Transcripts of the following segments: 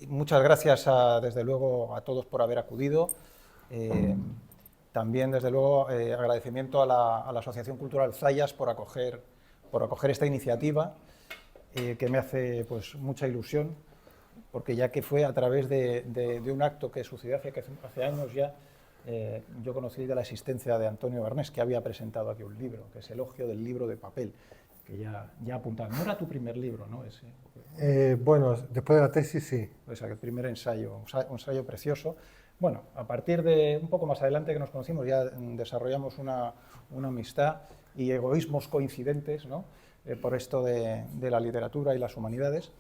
muchas gracias, desde luego, a todos por haber acudido. También, desde luego, agradecimiento a la Asociación Cultural Zayas por acoger esta iniciativa, que me hace pues, mucha ilusión, porque ya que fue a través de un acto que sucedió hace años ya, yo conocí de la existencia de Antonio Barnés, que había presentado aquí un libro, que es Elogio del libro de papel, que ya apuntaba. No era tu primer libro, ¿no? Bueno, después de la tesis sí. Pues aquel primer ensayo, un ensayo precioso. Bueno, a partir de un poco más adelante que nos conocimos, ya desarrollamos una amistad y egoísmos coincidentes, ¿no? Por esto de la literatura y las humanidades.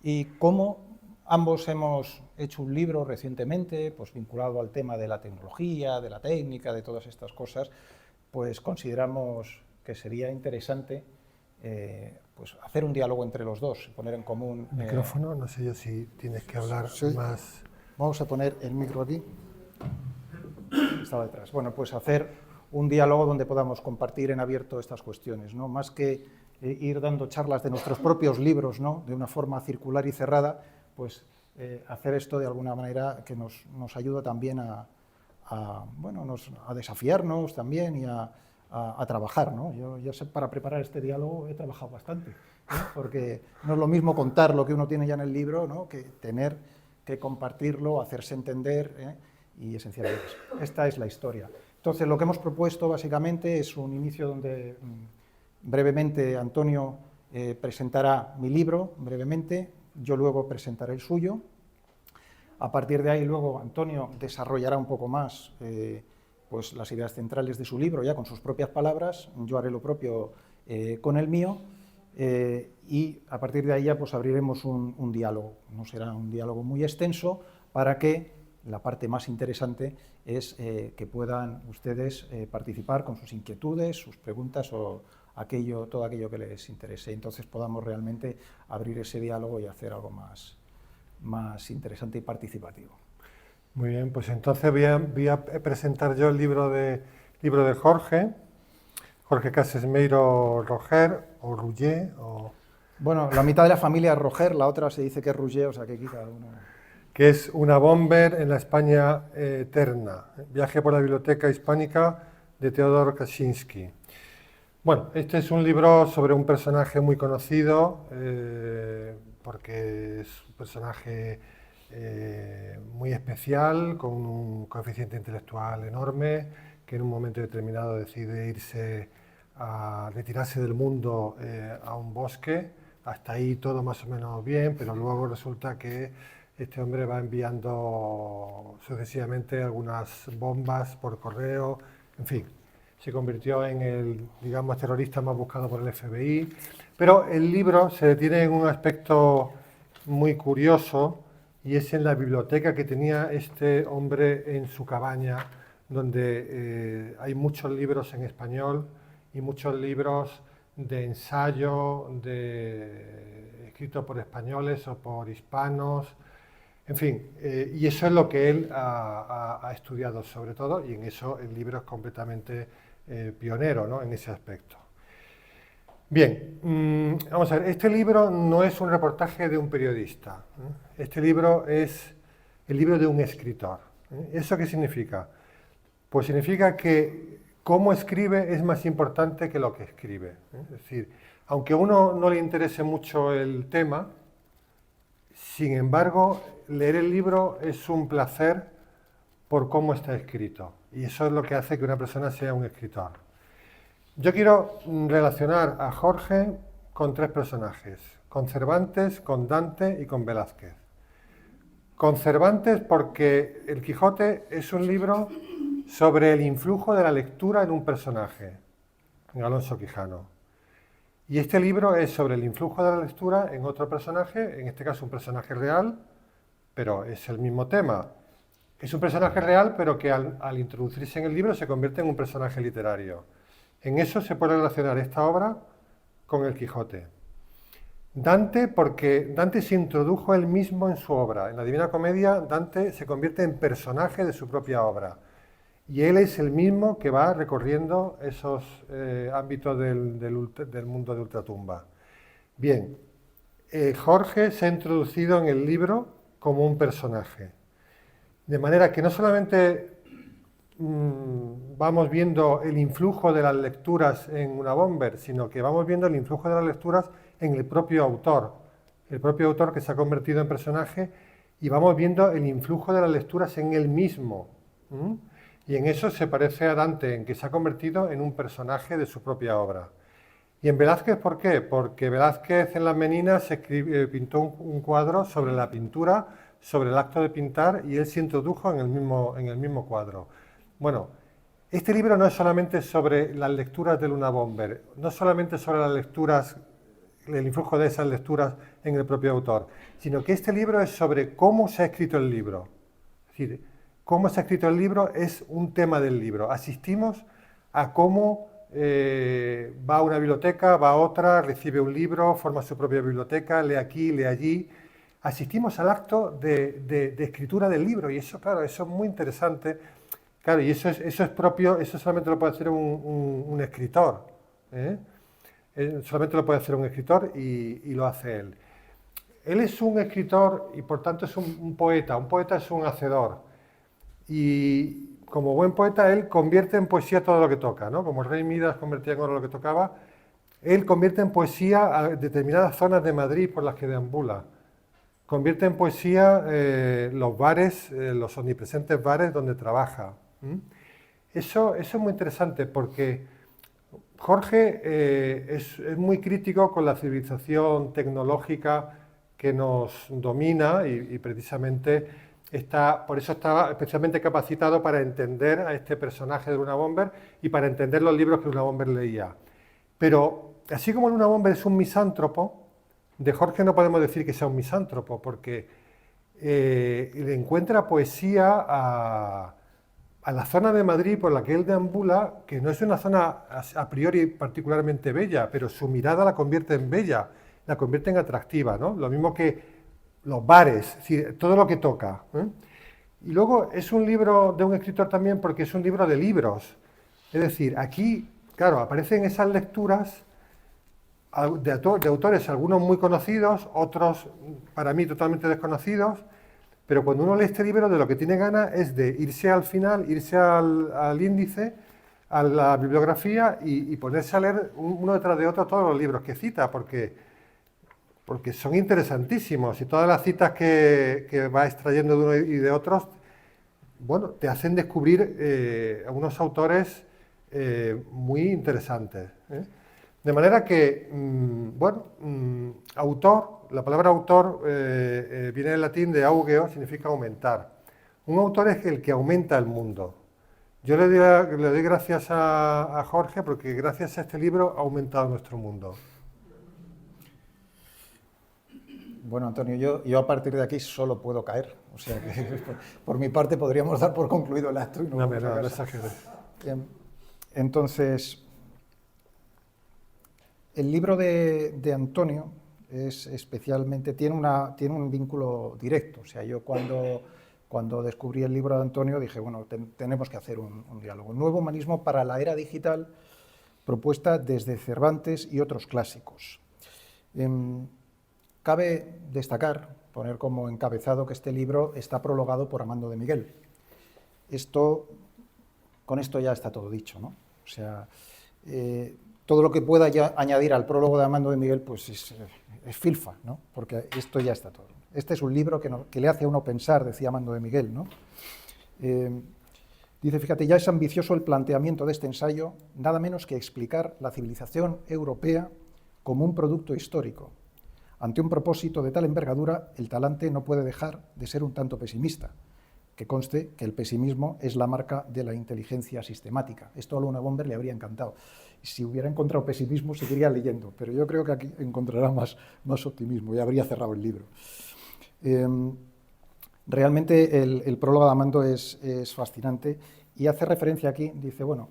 Y cómo ambos hemos hecho un libro recientemente, pues vinculado al tema de la tecnología, de la técnica, de todas estas cosas, pues consideramos que sería interesante pues hacer un diálogo entre los dos, poner en común... Micrófono, no sé yo si tienes que hablar más... Vamos a poner el micro aquí. Estaba detrás. Bueno, pues hacer un diálogo donde podamos compartir en abierto estas cuestiones, ¿no? Más que ir dando charlas de nuestros propios libros, ¿no? De una forma circular y cerrada, pues hacer esto de alguna manera que nos ayuda también a desafiarnos también y a trabajar, ¿no? Yo sé, para preparar este diálogo he trabajado bastante, ¿no? Porque no es lo mismo contar lo que uno tiene ya en el libro, ¿no? Que tener que compartirlo, hacerse entender, y esencialmente esta es la historia. Entonces, lo que hemos propuesto básicamente es un inicio donde brevemente Antonio presentará mi libro, brevemente, yo luego presentaré el suyo. A partir de ahí, luego, Antonio desarrollará un poco más pues, las ideas centrales de su libro, ya con sus propias palabras, yo haré lo propio con el mío, y a partir de ahí ya pues, abriremos un diálogo. No será un diálogo muy extenso, para que la parte más interesante es que puedan ustedes participar con sus inquietudes, sus preguntas o todo aquello que les interese. Entonces podamos realmente abrir ese diálogo y hacer algo más interesante y participativo. Muy bien, pues entonces voy a presentar yo el libro de Jorge Casesmeiro Roger, o Rouget, o... Bueno, la mitad de la familia es Roger, la otra se dice que es Rouget, o sea que aquí cada uno... Que es Una bomber en la España eterna, viaje por la biblioteca hispánica de Teodor Kaczynski. Bueno, este es un libro sobre un personaje muy conocido, porque es un personaje muy especial, con un coeficiente intelectual enorme, que en un momento determinado decide retirarse del mundo a un bosque. Hasta ahí todo más o menos bien, pero luego resulta que este hombre va enviando sucesivamente algunas bombas por correo, en fin. Se convirtió en el, digamos, terrorista más buscado por el FBI, pero el libro se detiene en un aspecto muy curioso, y es en la biblioteca que tenía este hombre en su cabaña, donde hay muchos libros en español y muchos libros de ensayo escritos por españoles o por hispanos, en fin, y eso es lo que él ha estudiado sobre todo, y en eso el libro es completamente pionero, ¿no? En ese aspecto. Bien, vamos a ver, este libro no es un reportaje de un periodista, este libro es el libro de un escritor. ¿Eso qué significa? Pues significa que cómo escribe es más importante que lo que escribe. Es decir, aunque a uno no le interese mucho el tema, sin embargo, leer el libro es un placer por cómo está escrito, y eso es lo que hace que una persona sea un escritor. Yo quiero relacionar a Jorge con tres personajes, con Cervantes, con Dante y con Velázquez. Con Cervantes porque El Quijote es un libro sobre el influjo de la lectura en un personaje, en Alonso Quijano. Y este libro es sobre el influjo de la lectura en otro personaje, en este caso un personaje real, pero es el mismo tema. Es un personaje real, pero que al introducirse en el libro se convierte en un personaje literario. En eso se puede relacionar esta obra con El Quijote. Dante, porque Dante se introdujo él mismo en su obra. En la Divina Comedia, Dante se convierte en personaje de su propia obra. Y él es el mismo que va recorriendo esos ámbitos del mundo de ultratumba. Bien, Jorge se ha introducido en el libro como un personaje. De manera que no solamente vamos viendo el influjo de las lecturas en Unabomber, sino que vamos viendo el influjo de las lecturas en el propio autor que se ha convertido en personaje, y vamos viendo el influjo de las lecturas en él mismo. Y en eso se parece a Dante, en que se ha convertido en un personaje de su propia obra. Y en Velázquez, ¿por qué? Porque Velázquez en Las Meninas pintó un cuadro sobre la pintura, sobre el acto de pintar, y él se introdujo en el mismo cuadro. Bueno, este libro no es solamente sobre las lecturas de Unabomber, no solamente sobre las lecturas, el influjo de esas lecturas en el propio autor, sino que este libro es sobre cómo se ha escrito el libro. Es decir, cómo se ha escrito el libro es un tema del libro. Asistimos a cómo va a una biblioteca, va a otra, recibe un libro, forma su propia biblioteca, lee aquí, lee allí. Asistimos al acto de escritura del libro, y eso, claro, eso es muy interesante. Claro, y eso es propio, eso solamente lo puede hacer un escritor. Solamente lo puede hacer un escritor, y lo hace él. Él es un escritor y por tanto es un poeta. Un poeta es un hacedor. Y como buen poeta, él convierte en poesía todo lo que toca, ¿no? Como el rey Midas convertía en oro lo que tocaba, él convierte en poesía a determinadas zonas de Madrid por las que deambula. Convierte en poesía los bares, los omnipresentes bares donde trabaja. Eso es muy interesante porque Jorge es muy crítico con la civilización tecnológica que nos domina, y precisamente por eso estaba especialmente capacitado para entender a este personaje de Unabomber y para entender los libros que Unabomber leía. Pero así como Unabomber es un misántropo, de Jorge no podemos decir que sea un misántropo, porque le encuentra poesía a la zona de Madrid por la que él deambula, que no es una zona a priori particularmente bella, pero su mirada la convierte en bella, la convierte en atractiva, ¿no? Lo mismo que los bares, es decir, todo lo que toca. Y luego es un libro de un escritor también porque es un libro de libros. Es decir, aquí, claro, aparecen esas lecturas de autores, algunos muy conocidos, otros para mí totalmente desconocidos, pero cuando uno lee este libro de lo que tiene ganas es de irse al final, irse al índice, a la bibliografía y ponerse a leer uno detrás de otro todos los libros que cita, porque son interesantísimos, y todas las citas que va extrayendo de uno y de otros, bueno, te hacen descubrir a unos autores muy interesantes. De manera que, autor, la palabra autor viene del latín de augeo, significa aumentar. Un autor es el que aumenta el mundo. Yo le doy gracias a Jorge porque gracias a este libro ha aumentado nuestro mundo. Bueno, Antonio, yo a partir de aquí solo puedo caer. O sea que por mi parte podríamos dar por concluido el acto. Y no exageres. Entonces, el libro de Antonio es especialmente, tiene un vínculo directo. O sea, yo cuando descubrí el libro de Antonio dije, bueno, tenemos que hacer un diálogo. Un nuevo humanismo para la era digital, propuesta desde Cervantes y otros clásicos. Cabe destacar, poner como encabezado que este libro está prologado por Amando de Miguel. Con esto ya está todo dicho, ¿no? O sea, todo lo que pueda ya añadir al prólogo de Amando de Miguel, pues es filfa, ¿no? Porque esto ya está todo. Este es un libro que le hace a uno pensar, decía Amando de Miguel, ¿no? Dice, fíjate, ya es ambicioso el planteamiento de este ensayo, nada menos que explicar la civilización europea como un producto histórico. Ante un propósito de tal envergadura, el talante no puede dejar de ser un tanto pesimista, que conste que el pesimismo es la marca de la inteligencia sistemática. Esto a Unabomber le habría encantado. Si hubiera encontrado pesimismo, seguiría leyendo, pero yo creo que aquí encontrará más optimismo y habría cerrado el libro. Realmente el prólogo de Amando es fascinante y hace referencia aquí, dice, bueno,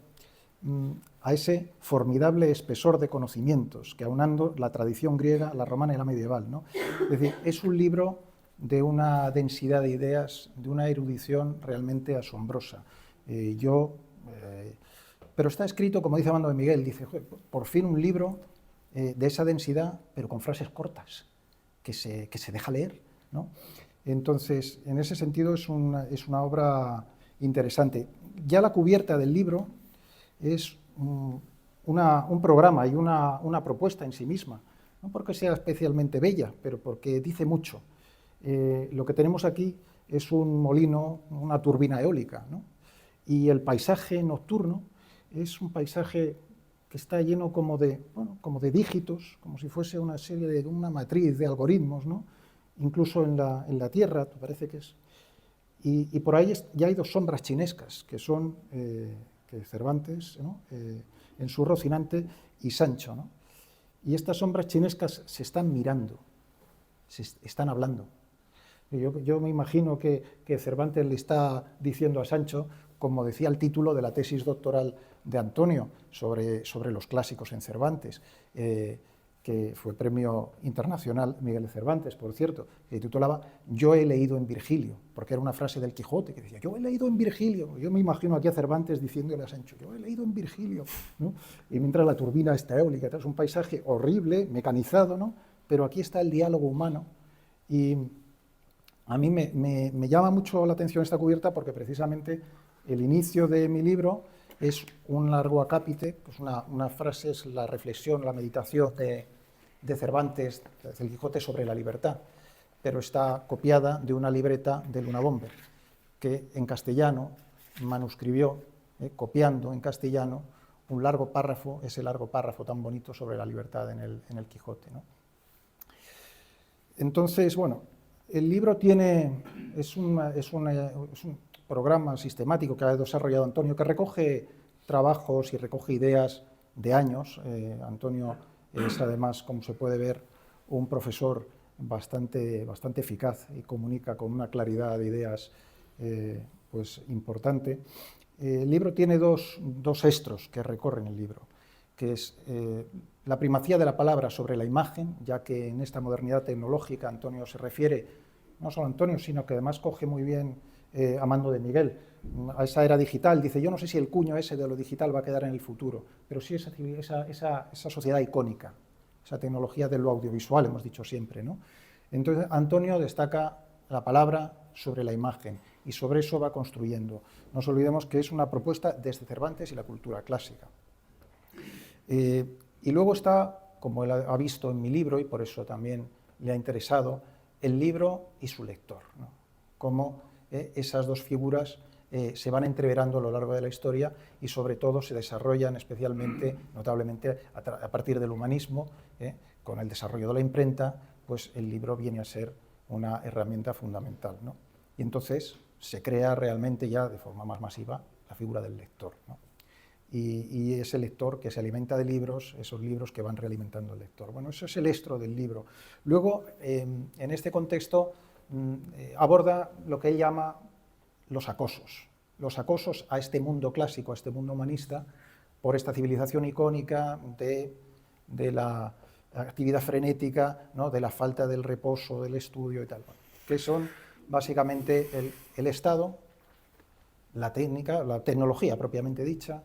a ese formidable espesor de conocimientos que aunando la tradición griega, la romana y la medieval, ¿no? Es decir, es un libro de una densidad de ideas, de una erudición realmente asombrosa. Pero está escrito, como dice Amando de Miguel, dice, por fin un libro de esa densidad, pero con frases cortas, que se deja leer, ¿no? Entonces, en ese sentido es una obra interesante. Ya la cubierta del libro es un programa y una propuesta en sí misma, no porque sea especialmente bella, pero porque dice mucho. Lo que tenemos aquí es un molino, una turbina eólica, ¿no? Y el paisaje nocturno es un paisaje que está lleno como de, bueno, como de dígitos, como si fuese una serie de una matriz de algoritmos, ¿no? Incluso en la Tierra, parece que es. Y por ahí ya hay dos sombras chinescas, que son que Cervantes, ¿no? En su Rocinante, y Sancho, ¿no? Y estas sombras chinescas se están mirando, se están hablando. Yo me imagino que Cervantes le está diciendo a Sancho, como decía el título de la tesis doctoral de Antonio sobre los clásicos en Cervantes, que fue premio internacional Miguel de Cervantes, por cierto, que titulaba Yo he leído en Virgilio, porque era una frase del Quijote que decía, yo he leído en Virgilio. Yo me imagino aquí a Cervantes diciéndole a Sancho, yo he leído en Virgilio, ¿no? Y mientras la turbina está eólica, es un paisaje horrible, mecanizado, ¿no? Pero aquí está el diálogo humano. Y a mí me llama mucho la atención esta cubierta porque precisamente el inicio de mi libro es un largo acápite, pues una frase es la reflexión, la meditación de Cervantes, del Quijote sobre la libertad, pero está copiada de una libreta de Luna Bomber, que en castellano manuscribió, copiando en castellano, un largo párrafo, ese largo párrafo tan bonito sobre la libertad en el Quijote, ¿no? Entonces, bueno, el libro es un programa sistemático que ha desarrollado Antonio, que recoge trabajos y recoge ideas de años. Antonio es además, como se puede ver, un profesor bastante eficaz y comunica con una claridad de ideas pues importante. El libro tiene dos estros que recorren el libro, que es la primacía de la palabra sobre la imagen, ya que en esta modernidad tecnológica Antonio se refiere, no solo Antonio, sino que además coge muy bien Amando de Miguel, a esa era digital. Dice, yo no sé si el cuño ese de lo digital va a quedar en el futuro, pero sí esa sociedad icónica, esa tecnología de lo audiovisual, hemos dicho siempre, ¿no? Entonces, Antonio destaca la palabra sobre la imagen y sobre eso va construyendo. No nos olvidemos que es una propuesta desde Cervantes y la cultura clásica. Y luego está, como él ha visto en mi libro, y por eso también le ha interesado, el libro y su lector, ¿no? Cómo esas dos figuras se van entreverando a lo largo de la historia y sobre todo se desarrollan especialmente, notablemente, a partir del humanismo, con el desarrollo de la imprenta, pues el libro viene a ser una herramienta fundamental, ¿no? Y entonces se crea realmente ya de forma más masiva la figura del lector, ¿no? Y ese lector que se alimenta de libros, esos libros que van realimentando al lector. Bueno, eso es el estro del libro. Luego, en este contexto, aborda lo que él llama los acosos a este mundo clásico, a este mundo humanista, por esta civilización icónica de la actividad frenética, ¿no? De la falta del reposo, del estudio y tal, que son básicamente el Estado, la técnica, la tecnología propiamente dicha,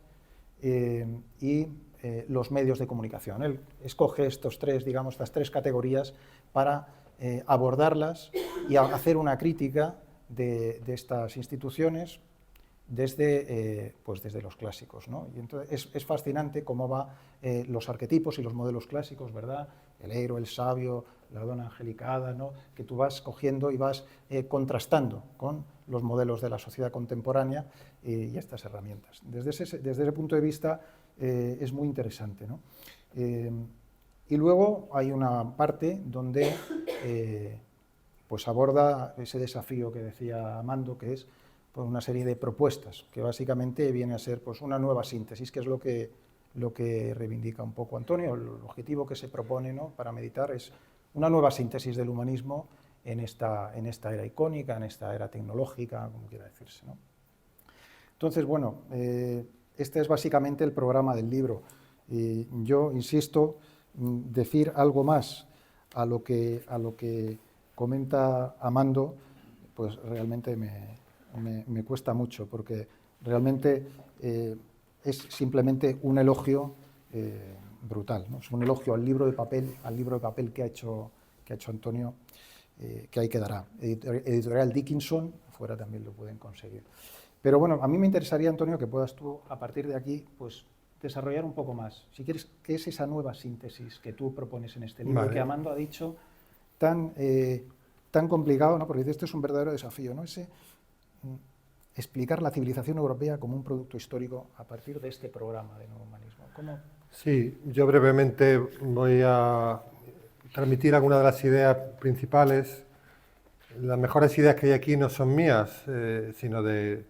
y los medios de comunicación. Él escoge estas tres categorías para abordarlas y hacer una crítica de estas instituciones desde los clásicos, ¿no? Y entonces es fascinante cómo va los arquetipos y los modelos clásicos, ¿verdad? El héroe, el sabio, la dona angelicada, ¿no? Que tú vas cogiendo y vas contrastando con los modelos de la sociedad contemporánea y estas herramientas. Desde ese punto de vista es muy interesante, ¿no? Y luego hay una parte donde pues aborda ese desafío que decía Amando, que es pues, una serie de propuestas, que básicamente viene a ser pues, una nueva síntesis, que es lo que reivindica un poco Antonio. El objetivo que se propone, ¿no? Para meditar es una nueva síntesis del humanismo en esta era icónica, en esta era tecnológica, como quiera decirse, ¿no? Entonces, bueno, este es básicamente el programa del libro. Yo insisto, decir algo más a lo que comenta Amando, pues realmente me cuesta mucho, porque realmente es simplemente un elogio brutal, ¿no? Es un elogio al libro de papel que ha hecho Antonio. que ahí quedará. Editorial Dickinson, fuera también lo pueden conseguir. Pero bueno, a mí me interesaría, Antonio, que puedas tú, a partir de aquí, pues desarrollar un poco más. Si quieres, ¿qué es esa nueva síntesis que tú propones en este libro? Vale. Que Amando ha dicho tan complicado, ¿no? Porque este es un verdadero desafío, ¿no? Explicar la civilización europea como un producto histórico a partir de este programa de Nuevo Humanismo. ¿Cómo? Sí, yo brevemente voy a transmitir algunas de las ideas principales. Las mejores ideas que hay aquí no son mías, sino de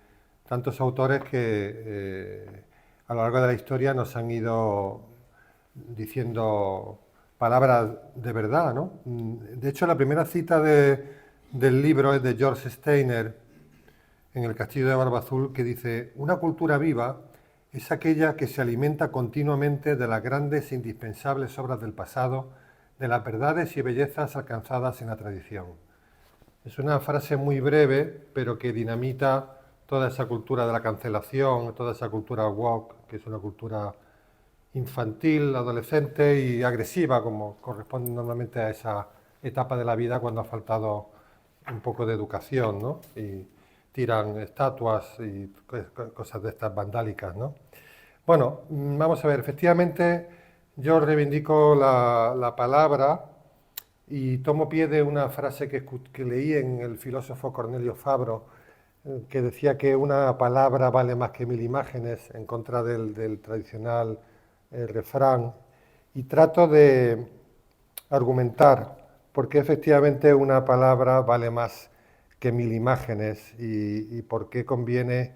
tantos autores que a lo largo de la historia nos han ido diciendo palabras de verdad, ¿no? De hecho, la primera cita del libro es de George Steiner, en El castillo de Barba Azul, que dice: una cultura viva es aquella que se alimenta continuamente de las grandes e indispensables obras del pasado, de las verdades y bellezas alcanzadas en la tradición. Es una frase muy breve, pero que dinamita toda esa cultura de la cancelación, toda esa cultura woke, que es una cultura infantil, adolescente y agresiva, como corresponde normalmente a esa etapa de la vida cuando ha faltado un poco de educación, ¿no? Y tiran estatuas y cosas de estas vandálicas, ¿no? Bueno, vamos a ver, efectivamente yo reivindico la palabra y tomo pie de una frase que leí en el filósofo Cornelio Fabro, que decía que una palabra vale más que 1000 imágenes, en contra del tradicional refrán, y trato de argumentar por qué efectivamente una palabra vale más que 1000 imágenes y por qué conviene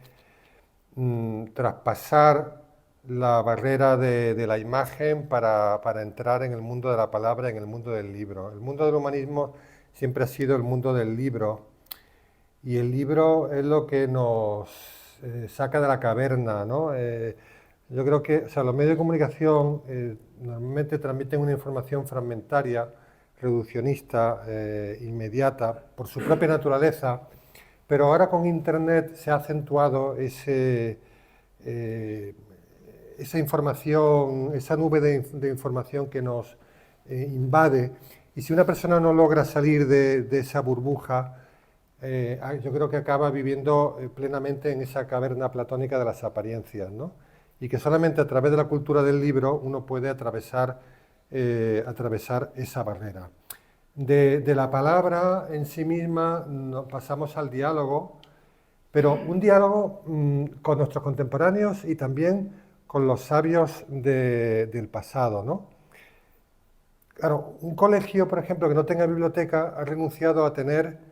traspasar la barrera de la imagen para entrar en el mundo de la palabra, en el mundo del libro. El mundo del humanismo siempre ha sido el mundo del libro, y el libro es lo que nos saca de la caverna, ¿no? Yo creo que, o sea, los medios de comunicación normalmente transmiten una información fragmentaria, reduccionista, inmediata, por su propia naturaleza, pero ahora con Internet se ha acentuado esa información, esa nube de información que nos invade, y si una persona no logra salir de esa burbuja, yo creo que acaba viviendo plenamente en esa caverna platónica de las apariencias, ¿no? Y que solamente a través de la cultura del libro uno puede atravesar esa barrera. De la palabra en sí misma pasamos al diálogo, pero un diálogo con nuestros contemporáneos y también con los sabios del pasado, ¿no? Claro, un colegio, por ejemplo, que no tenga biblioteca ha renunciado a tener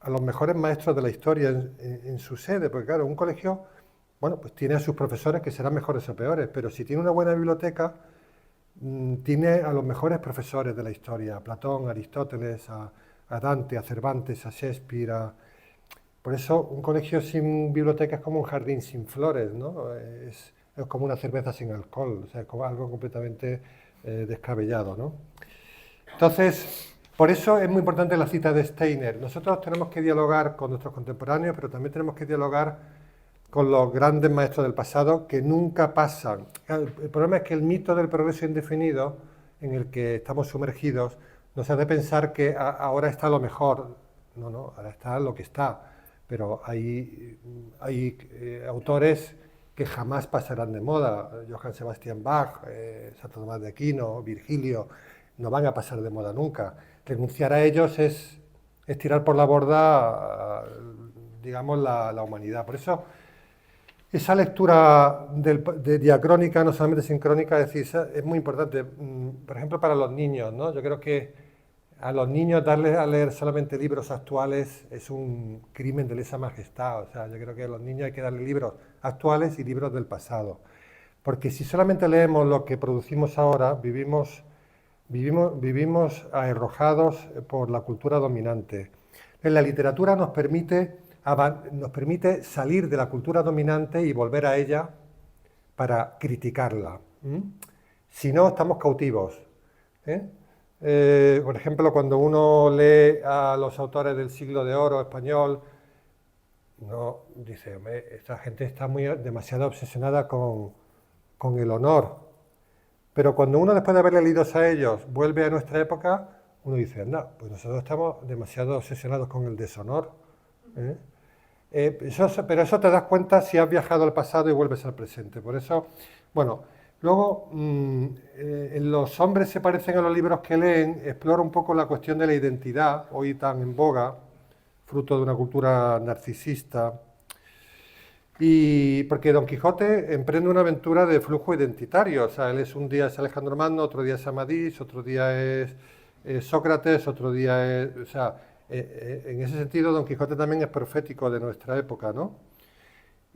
a los mejores maestros de la historia en su sede, porque claro, un colegio, bueno, pues tiene a sus profesores que serán mejores o peores, pero si tiene una buena biblioteca, tiene a los mejores profesores de la historia, a Platón, a Aristóteles, a Dante, a Cervantes, a Shakespeare. Por eso un colegio sin biblioteca es como un jardín sin flores, ¿no? Es como una cerveza sin alcohol, o sea, es como algo completamente descabellado, ¿no? Entonces, por eso es muy importante la cita de Steiner. Nosotros tenemos que dialogar con nuestros contemporáneos, pero también tenemos que dialogar con los grandes maestros del pasado que nunca pasan. El problema es que el mito del progreso indefinido en el que estamos sumergidos nos hace pensar que ahora está lo mejor. No, no, ahora está lo que está. Pero hay autores que jamás pasarán de moda. Johann Sebastian Bach, Santo Tomás de Aquino, Virgilio, no van a pasar de moda nunca. Renunciar a ellos es tirar por la borda, digamos, la humanidad. Por eso, esa lectura de diacrónica, no solamente sincrónica, es decir, es muy importante, por ejemplo, para los niños, ¿no? Yo creo que a los niños darles a leer solamente libros actuales es un crimen de lesa majestad. O sea, yo creo que a los niños hay que darles libros actuales y libros del pasado. Porque si solamente leemos lo que producimos ahora, vivimos arrojados por la cultura dominante. En la literatura nos permite salir de la cultura dominante y volver a ella para criticarla. Si no, estamos cautivos. Por ejemplo, cuando uno lee a los autores del siglo de oro español, uno dice, esta gente está demasiado obsesionada con el honor. Pero cuando uno, después de haber leído a ellos, vuelve a nuestra época, uno dice, no, pues nosotros estamos demasiado obsesionados con el deshonor. ¿Eh? Pero eso te das cuenta si has viajado al pasado y vuelves al presente. Por eso, bueno, luego los hombres se parecen a los libros que leen, explora un poco la cuestión de la identidad, hoy tan en boga, fruto de una cultura narcisista. Y porque Don Quijote emprende una aventura de flujo identitario, o sea, él es un día es Alejandro Magno, otro día es Amadís, otro día es Sócrates, otro día es, o sea, en ese sentido Don Quijote también es profético de nuestra época, ¿no?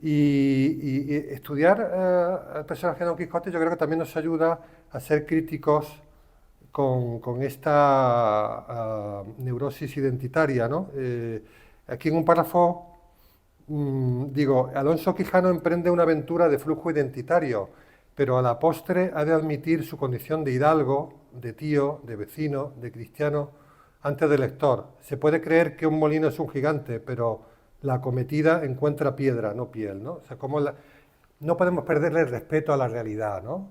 Y estudiar al personaje de Don Quijote yo creo que también nos ayuda a ser críticos con esta neurosis identitaria, ¿no? Aquí en un párrafo digo, Alonso Quijano emprende una aventura de flujo identitario, pero a la postre ha de admitir su condición de hidalgo, de tío, de vecino, de cristiano, antes de lector. Se puede creer que un molino es un gigante, pero la acometida encuentra piedra, no piel, ¿no? O sea, no podemos perderle el respeto a la realidad, ¿no?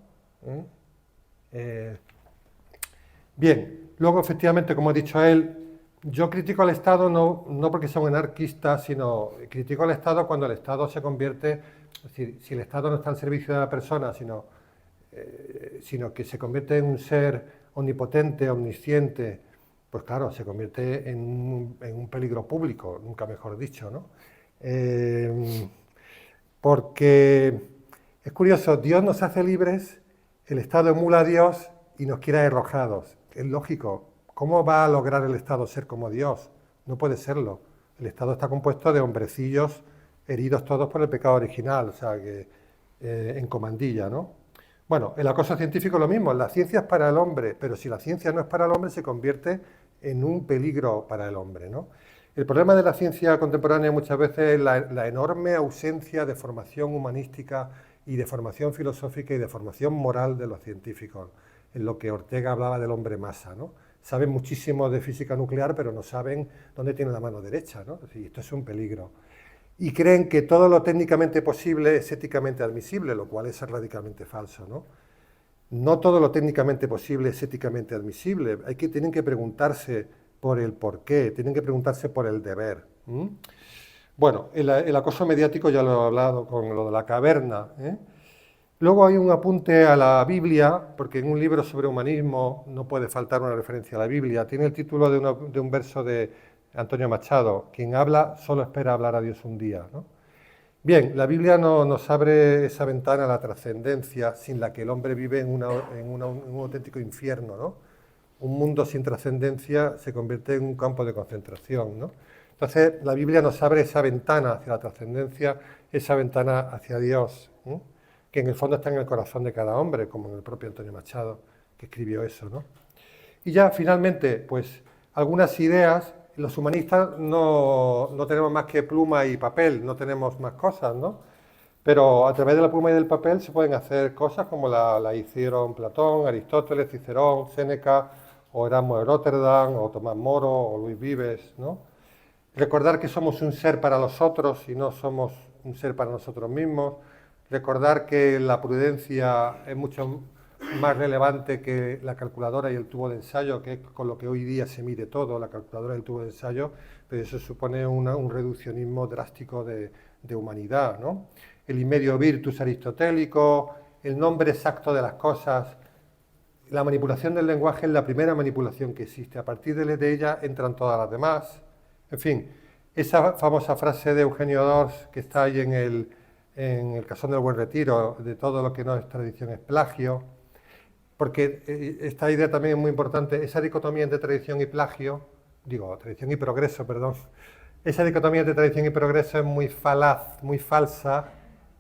Bien, luego efectivamente, como ha dicho él, yo critico al Estado no porque sea un anarquista, sino critico al Estado cuando el Estado se convierte, es decir, si el Estado no está al servicio de la persona, sino que se convierte en un ser omnipotente, omnisciente, pues claro, se convierte en un peligro público, nunca mejor dicho, ¿no? Porque es curioso, Dios nos hace libres, el Estado emula a Dios y nos quiere arrojados. Es lógico. ¿Cómo va a lograr el Estado ser como Dios? No puede serlo. El Estado está compuesto de hombrecillos heridos todos por el pecado original, o sea, que en comandilla, ¿no? Bueno, el acoso científico es lo mismo, la ciencia es para el hombre, pero si la ciencia no es para el hombre se convierte en un peligro para el hombre, ¿no? El problema de la ciencia contemporánea muchas veces es la enorme ausencia de formación humanística y de formación filosófica y de formación moral de los científicos, en lo que Ortega hablaba del hombre masa, ¿no? Saben muchísimo de física nuclear, pero no saben dónde tiene la mano derecha, ¿no? Y esto es un peligro. Y creen que todo lo técnicamente posible es éticamente admisible, lo cual es radicalmente falso, ¿no? No todo lo técnicamente posible es éticamente admisible. Tienen que preguntarse por el porqué, tienen que preguntarse por el deber. Bueno, el acoso mediático ya lo he hablado con lo de la caverna, ¿eh? Luego hay un apunte a la Biblia, porque en un libro sobre humanismo no puede faltar una referencia a la Biblia. Tiene el título de un verso de Antonio Machado: quien habla solo espera hablar a Dios un día, ¿no? Bien, la Biblia nos abre esa ventana a la trascendencia, sin la que el hombre vive en un auténtico infierno, ¿no? Un mundo sin trascendencia se convierte en un campo de concentración, ¿no? Entonces, la Biblia nos abre esa ventana hacia la trascendencia, esa ventana hacia Dios, ¿eh? Que en el fondo está en el corazón de cada hombre, como en el propio Antonio Machado, que escribió eso, ¿no? Y ya, finalmente, pues, algunas ideas. Los humanistas no tenemos más que pluma y papel, no tenemos más cosas, ¿no? Pero a través de la pluma y del papel se pueden hacer cosas como la hicieron Platón, Aristóteles, Cicerón, Séneca, o Erasmo de Róterdam, o Tomás Moro, o Luis Vives, ¿no? Recordar que somos un ser para los otros y no somos un ser para nosotros mismos. Recordar que la prudencia es mucho más relevante que la calculadora y el tubo de ensayo, que es con lo que hoy día se mide todo, la calculadora y el tubo de ensayo, pero eso supone un reduccionismo drástico de humanidad, ¿no? El inmedio virtus aristotélico, el nombre exacto de las cosas, la manipulación del lenguaje es la primera manipulación que existe, a partir de ella entran todas las demás, en fin, esa famosa frase de Eugenio d'Ors que está ahí en el Casón del Buen Retiro, de todo lo que no es tradición es plagio, porque esta idea también es muy importante, esa dicotomía entre tradición y plagio, tradición y progreso, perdón, esa dicotomía entre tradición y progreso es muy falaz, muy falsa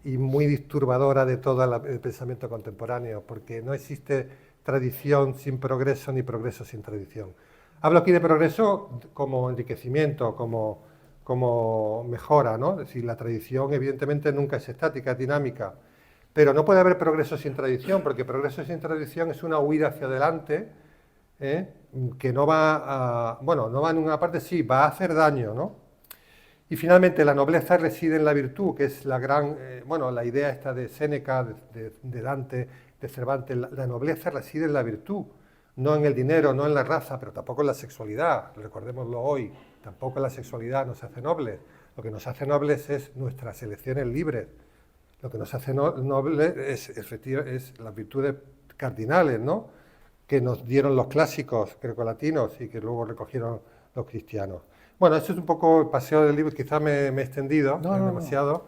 y muy disturbadora de todo el pensamiento contemporáneo, porque no existe tradición sin progreso ni progreso sin tradición. Hablo aquí de progreso como enriquecimiento, como mejora, ¿no? Es decir, la tradición evidentemente nunca es estática, es dinámica. Pero no puede haber progreso sin tradición, porque progreso sin tradición es una huida hacia adelante, que no va no va en una parte, sí, va a hacer daño, ¿no? Y finalmente, la nobleza reside en la virtud, que es la gran, la idea esta de Séneca, de Dante, de Cervantes, la nobleza reside en la virtud. no en el dinero, no en la raza, pero tampoco en la sexualidad, recordémoslo hoy, tampoco la sexualidad nos hace nobles. Lo que nos hace nobles es nuestras elecciones libres. Lo que nos hace nobles es las virtudes cardinales, ¿no?, que nos dieron los clásicos grecolatinos y que luego recogieron los cristianos. Bueno, esto es un poco el paseo del libro, quizás me he extendido demasiado,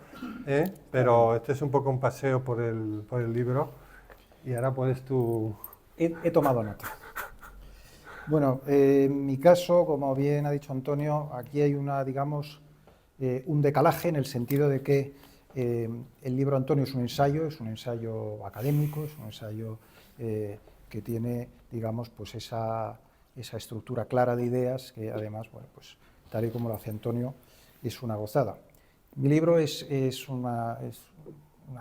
pero este es un poco un paseo por el libro y ahora puedes tú... He tomado nota. Bueno, en mi caso, como bien ha dicho Antonio, aquí hay digamos, un decalaje en el sentido de que el libro Antonio es un ensayo académico, es un ensayo que tiene, digamos, pues esa estructura clara de ideas que además, bueno, pues tal y como lo hace Antonio, es una gozada. Mi libro es una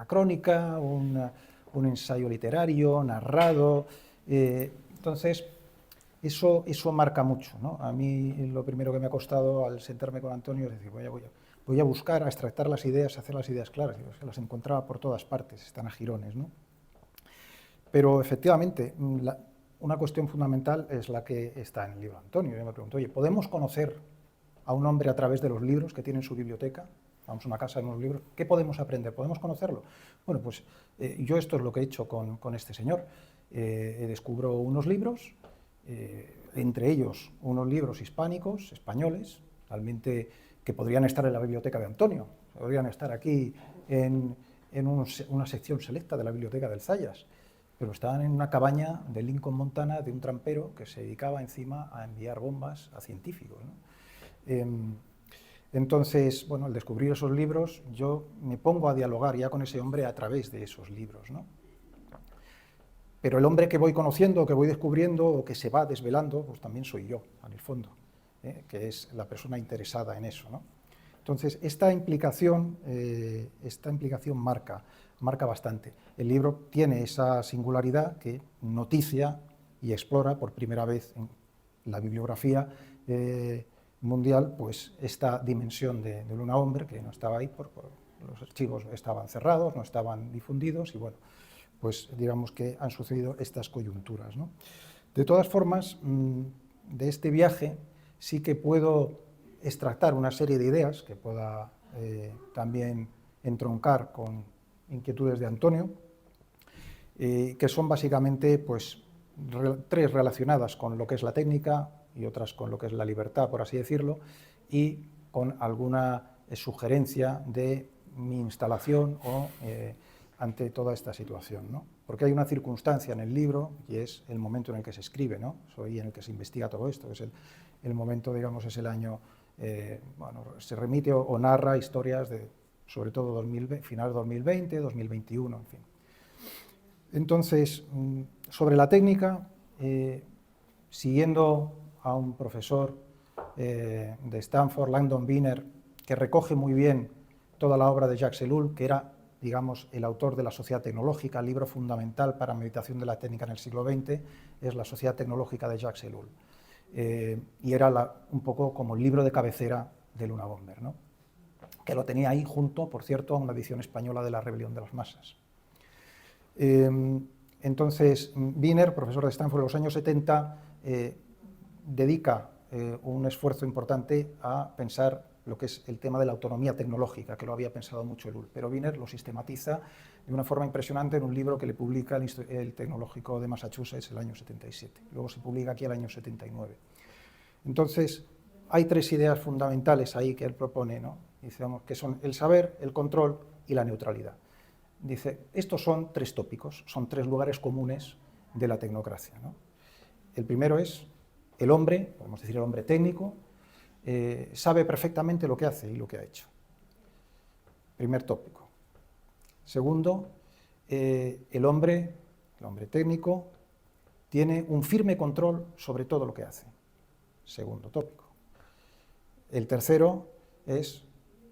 crónica, un ensayo literario, narrado, entonces eso marca mucho, ¿no? A mí lo primero que me ha costado al sentarme con Antonio es decir, voy a buscar, a extractar las ideas, a hacer las ideas claras, que las encontraba por todas partes, están a jirones, ¿no? Pero efectivamente, una cuestión fundamental es la que está en el libro de Antonio. Yo me pregunto, oye, ¿podemos conocer a un hombre a través de los libros que tiene en su biblioteca? Vamos a una casa, vemos los libros, ¿qué podemos aprender? ¿Podemos conocerlo? Bueno, pues yo esto es lo que he hecho con este señor. Descubro unos libros, entre ellos unos libros hispánicos, españoles, realmente que podrían estar en la biblioteca de Antonio, podrían estar aquí en una sección selecta de la biblioteca del Zayas, pero estaban en una cabaña de Lincoln, Montana, de un trampero que se dedicaba encima a enviar bombas a científicos, ¿no? Entonces, bueno, al descubrir esos libros, yo me pongo a dialogar ya con ese hombre a través de esos libros, ¿no? Pero el hombre que voy conociendo, que voy descubriendo, o que se va desvelando, pues también soy yo, en el fondo, que es la persona interesada en eso, ¿no? Entonces, esta implicación marca bastante. El libro tiene esa singularidad que noticia y explora por primera vez en la bibliografía mundial, pues esta dimensión de Luna Hombre, que no estaba ahí, los archivos estaban cerrados, no estaban difundidos, y bueno, pues digamos que han sucedido estas coyunturas, ¿no? De todas formas, de este viaje sí que puedo extractar una serie de ideas que pueda también entroncar con inquietudes de Antonio, que son básicamente pues, tres relacionadas con lo que es la técnica y otras con lo que es la libertad, por así decirlo, y con alguna sugerencia de mi instalación o ante toda esta situación, ¿no? Porque hay una circunstancia en el libro y es el momento en el que se escribe, ¿no? En el que se investiga todo esto, es el momento, digamos, es el año, bueno, se remite o narra historias de, sobre todo, final 2020, 2021, en fin. Entonces, sobre la técnica, siguiendo a un profesor de Stanford, Langdon Biner, que recoge muy bien toda la obra de Jacques Ellul, que era, digamos, el autor de La Sociedad Tecnológica, el libro fundamental para meditación de la técnica en el siglo XX, es La Sociedad Tecnológica de Jacques Ellul. Y era un poco como el libro de cabecera de Luna Bomber, ¿no? Que lo tenía ahí junto, por cierto, a una edición española de La Rebelión de las Masas. Entonces, Wiener, profesor de Stanford en los años 70, dedica un esfuerzo importante a pensar lo que es el tema de la autonomía tecnológica, que lo había pensado mucho Ellul, pero Wiener lo sistematiza de una forma impresionante en un libro que le publica el Tecnológico de Massachusetts el año 77. Luego se publica aquí el año 79. Entonces, hay tres ideas fundamentales ahí que él propone, ¿no? Dice, vamos, que son el saber, el control y la neutralidad. Dice, estos son tres tópicos, son tres lugares comunes de la tecnocracia, ¿no? El primero es el hombre, podemos decir el hombre técnico, sabe perfectamente lo que hace y lo que ha hecho. Primer tópico. Segundo, el hombre técnico tiene un firme control sobre todo lo que hace. Segundo tópico. El tercero es,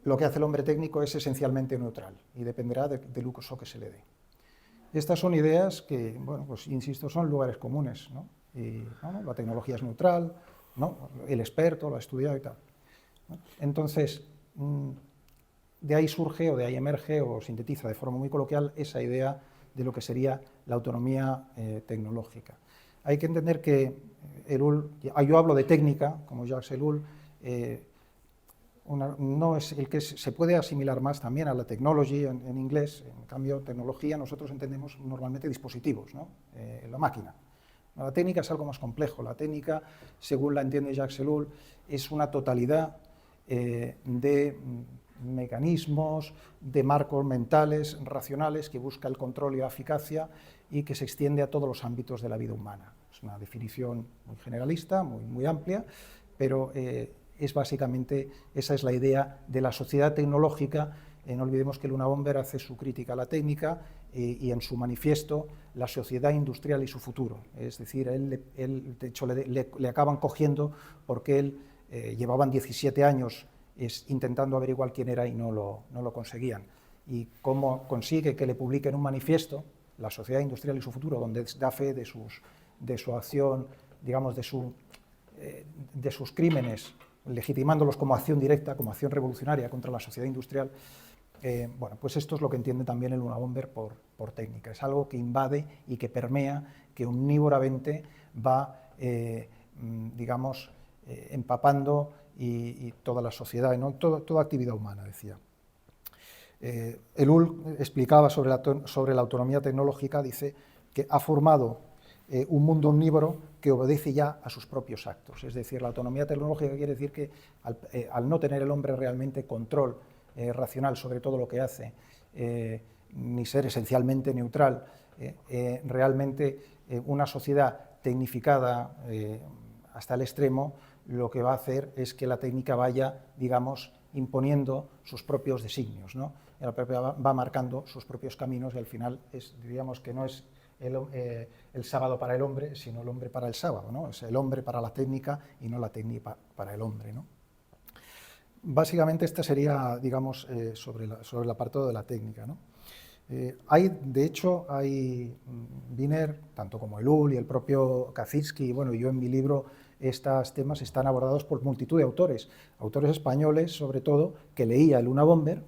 lo que hace el hombre técnico es esencialmente neutral y dependerá del uso que se le dé. Estas son ideas que, bueno, pues insisto, son lugares comunes, ¿no? Y, ¿no? La tecnología es neutral, ¿no? El experto lo ha estudiado y tal, ¿no? Entonces, de ahí surge o de ahí emerge o sintetiza de forma muy coloquial esa idea de lo que sería la autonomía tecnológica. hay que entender que Ellul, yo hablo de técnica, como Jacques Ellul, no es el que se puede asimilar más también a la technology en inglés. En cambio, tecnología nosotros entendemos normalmente dispositivos, ¿no? La máquina. La técnica es algo más complejo. La técnica, según la entiende Jacques Ellul, es una totalidad de mecanismos, de marcos mentales, racionales, que busca el control y la eficacia y que se extiende a todos los ámbitos de la vida humana. Es una definición muy generalista, muy amplia, pero es básicamente, esa es la idea de la sociedad tecnológica. No olvidemos que Luna Bomber hace su crítica a la técnica y en su manifiesto la sociedad industrial y su futuro. Es decir, él de hecho le acaban cogiendo porque él llevaban 17 años intentando averiguar quién era y no lo conseguían. Y cómo consigue que le publiquen un manifiesto, la sociedad industrial y su futuro, donde da fe de su acción, digamos, de sus crímenes, legitimándolos como acción directa, como acción revolucionaria contra la sociedad industrial. Bueno, pues esto es lo que entiende también el Luna Bomber por técnica. Es algo que invade y que permea, que omnívoramente va, digamos, empapando y toda la sociedad, ¿no? Toda actividad humana, decía. Ellul explicaba sobre la autonomía tecnológica, dice que ha formado un mundo omnívoro que obedece ya a sus propios actos. Es decir, la autonomía tecnológica quiere decir que al no tener el hombre realmente control racional sobre todo lo que hace, ni ser esencialmente neutral, realmente una sociedad tecnificada hasta el extremo, lo que va a hacer es que la técnica vaya, digamos, imponiendo sus propios designios, ¿no? Va marcando sus propios caminos y al final diríamos que no es el sábado para el hombre, sino el hombre para el sábado, ¿no? Es el hombre para la técnica y no la técnica para el hombre, ¿no? Básicamente esta sería, digamos, sobre el apartado de la técnica, ¿no? De hecho, Wiener, tanto como Ellul y el propio Kaczynski, bueno, yo en mi libro, estos temas están abordados por multitud de autores españoles, sobre todo, que leía el Luna Bomber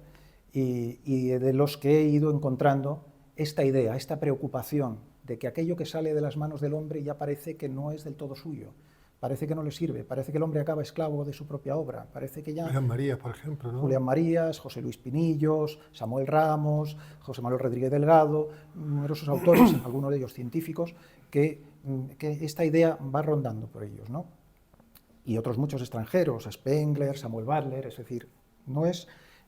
y de los que he ido encontrando esta idea, esta preocupación de que aquello que sale de las manos del hombre ya parece que no es del todo suyo, parece que no le sirve, parece que el hombre acaba esclavo de su propia obra, parece que ya... Julián Marías, por ejemplo, ¿no? Julián Marías, José Luis Pinillos, Samuel Ramos, José Manuel Rodríguez Delgado, numerosos autores, algunos de ellos científicos, que esta idea va rondando por ellos, ¿no? Y otros muchos extranjeros, Spengler, Samuel Butler, es decir,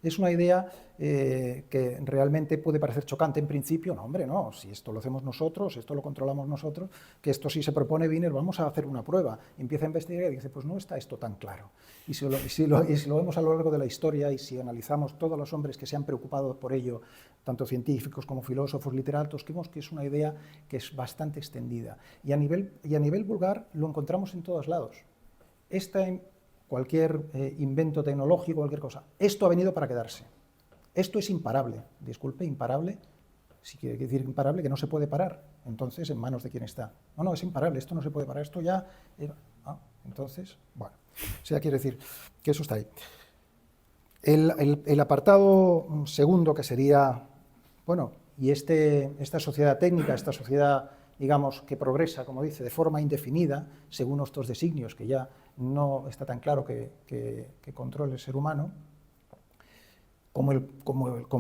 es una idea que realmente puede parecer chocante en principio. No, hombre, no, si esto lo hacemos nosotros, esto lo controlamos nosotros, que esto sí se propone Wiener, vamos a hacer una prueba. Empieza a investigar y dice, pues no está esto tan claro. Y si lo vemos a lo largo de la historia y si analizamos todos los hombres que se han preocupado por ello, tanto científicos como filósofos, literatos, vemos que es una idea que es bastante extendida. Y a nivel vulgar lo encontramos en todos lados. Cualquier invento tecnológico, cualquier cosa. Esto ha venido para quedarse. Esto es imparable. Disculpe, imparable. Si quiere decir imparable, que no se puede parar. Entonces, ¿en manos de quién está? No, es imparable, esto no se puede parar, esto ya... entonces, bueno, o sea, quiere decir que eso está ahí. El apartado segundo, que sería, bueno, y esta sociedad técnica, esta sociedad, digamos, que progresa, como dice, de forma indefinida, según estos designios que ya no está tan claro que controle el ser humano, como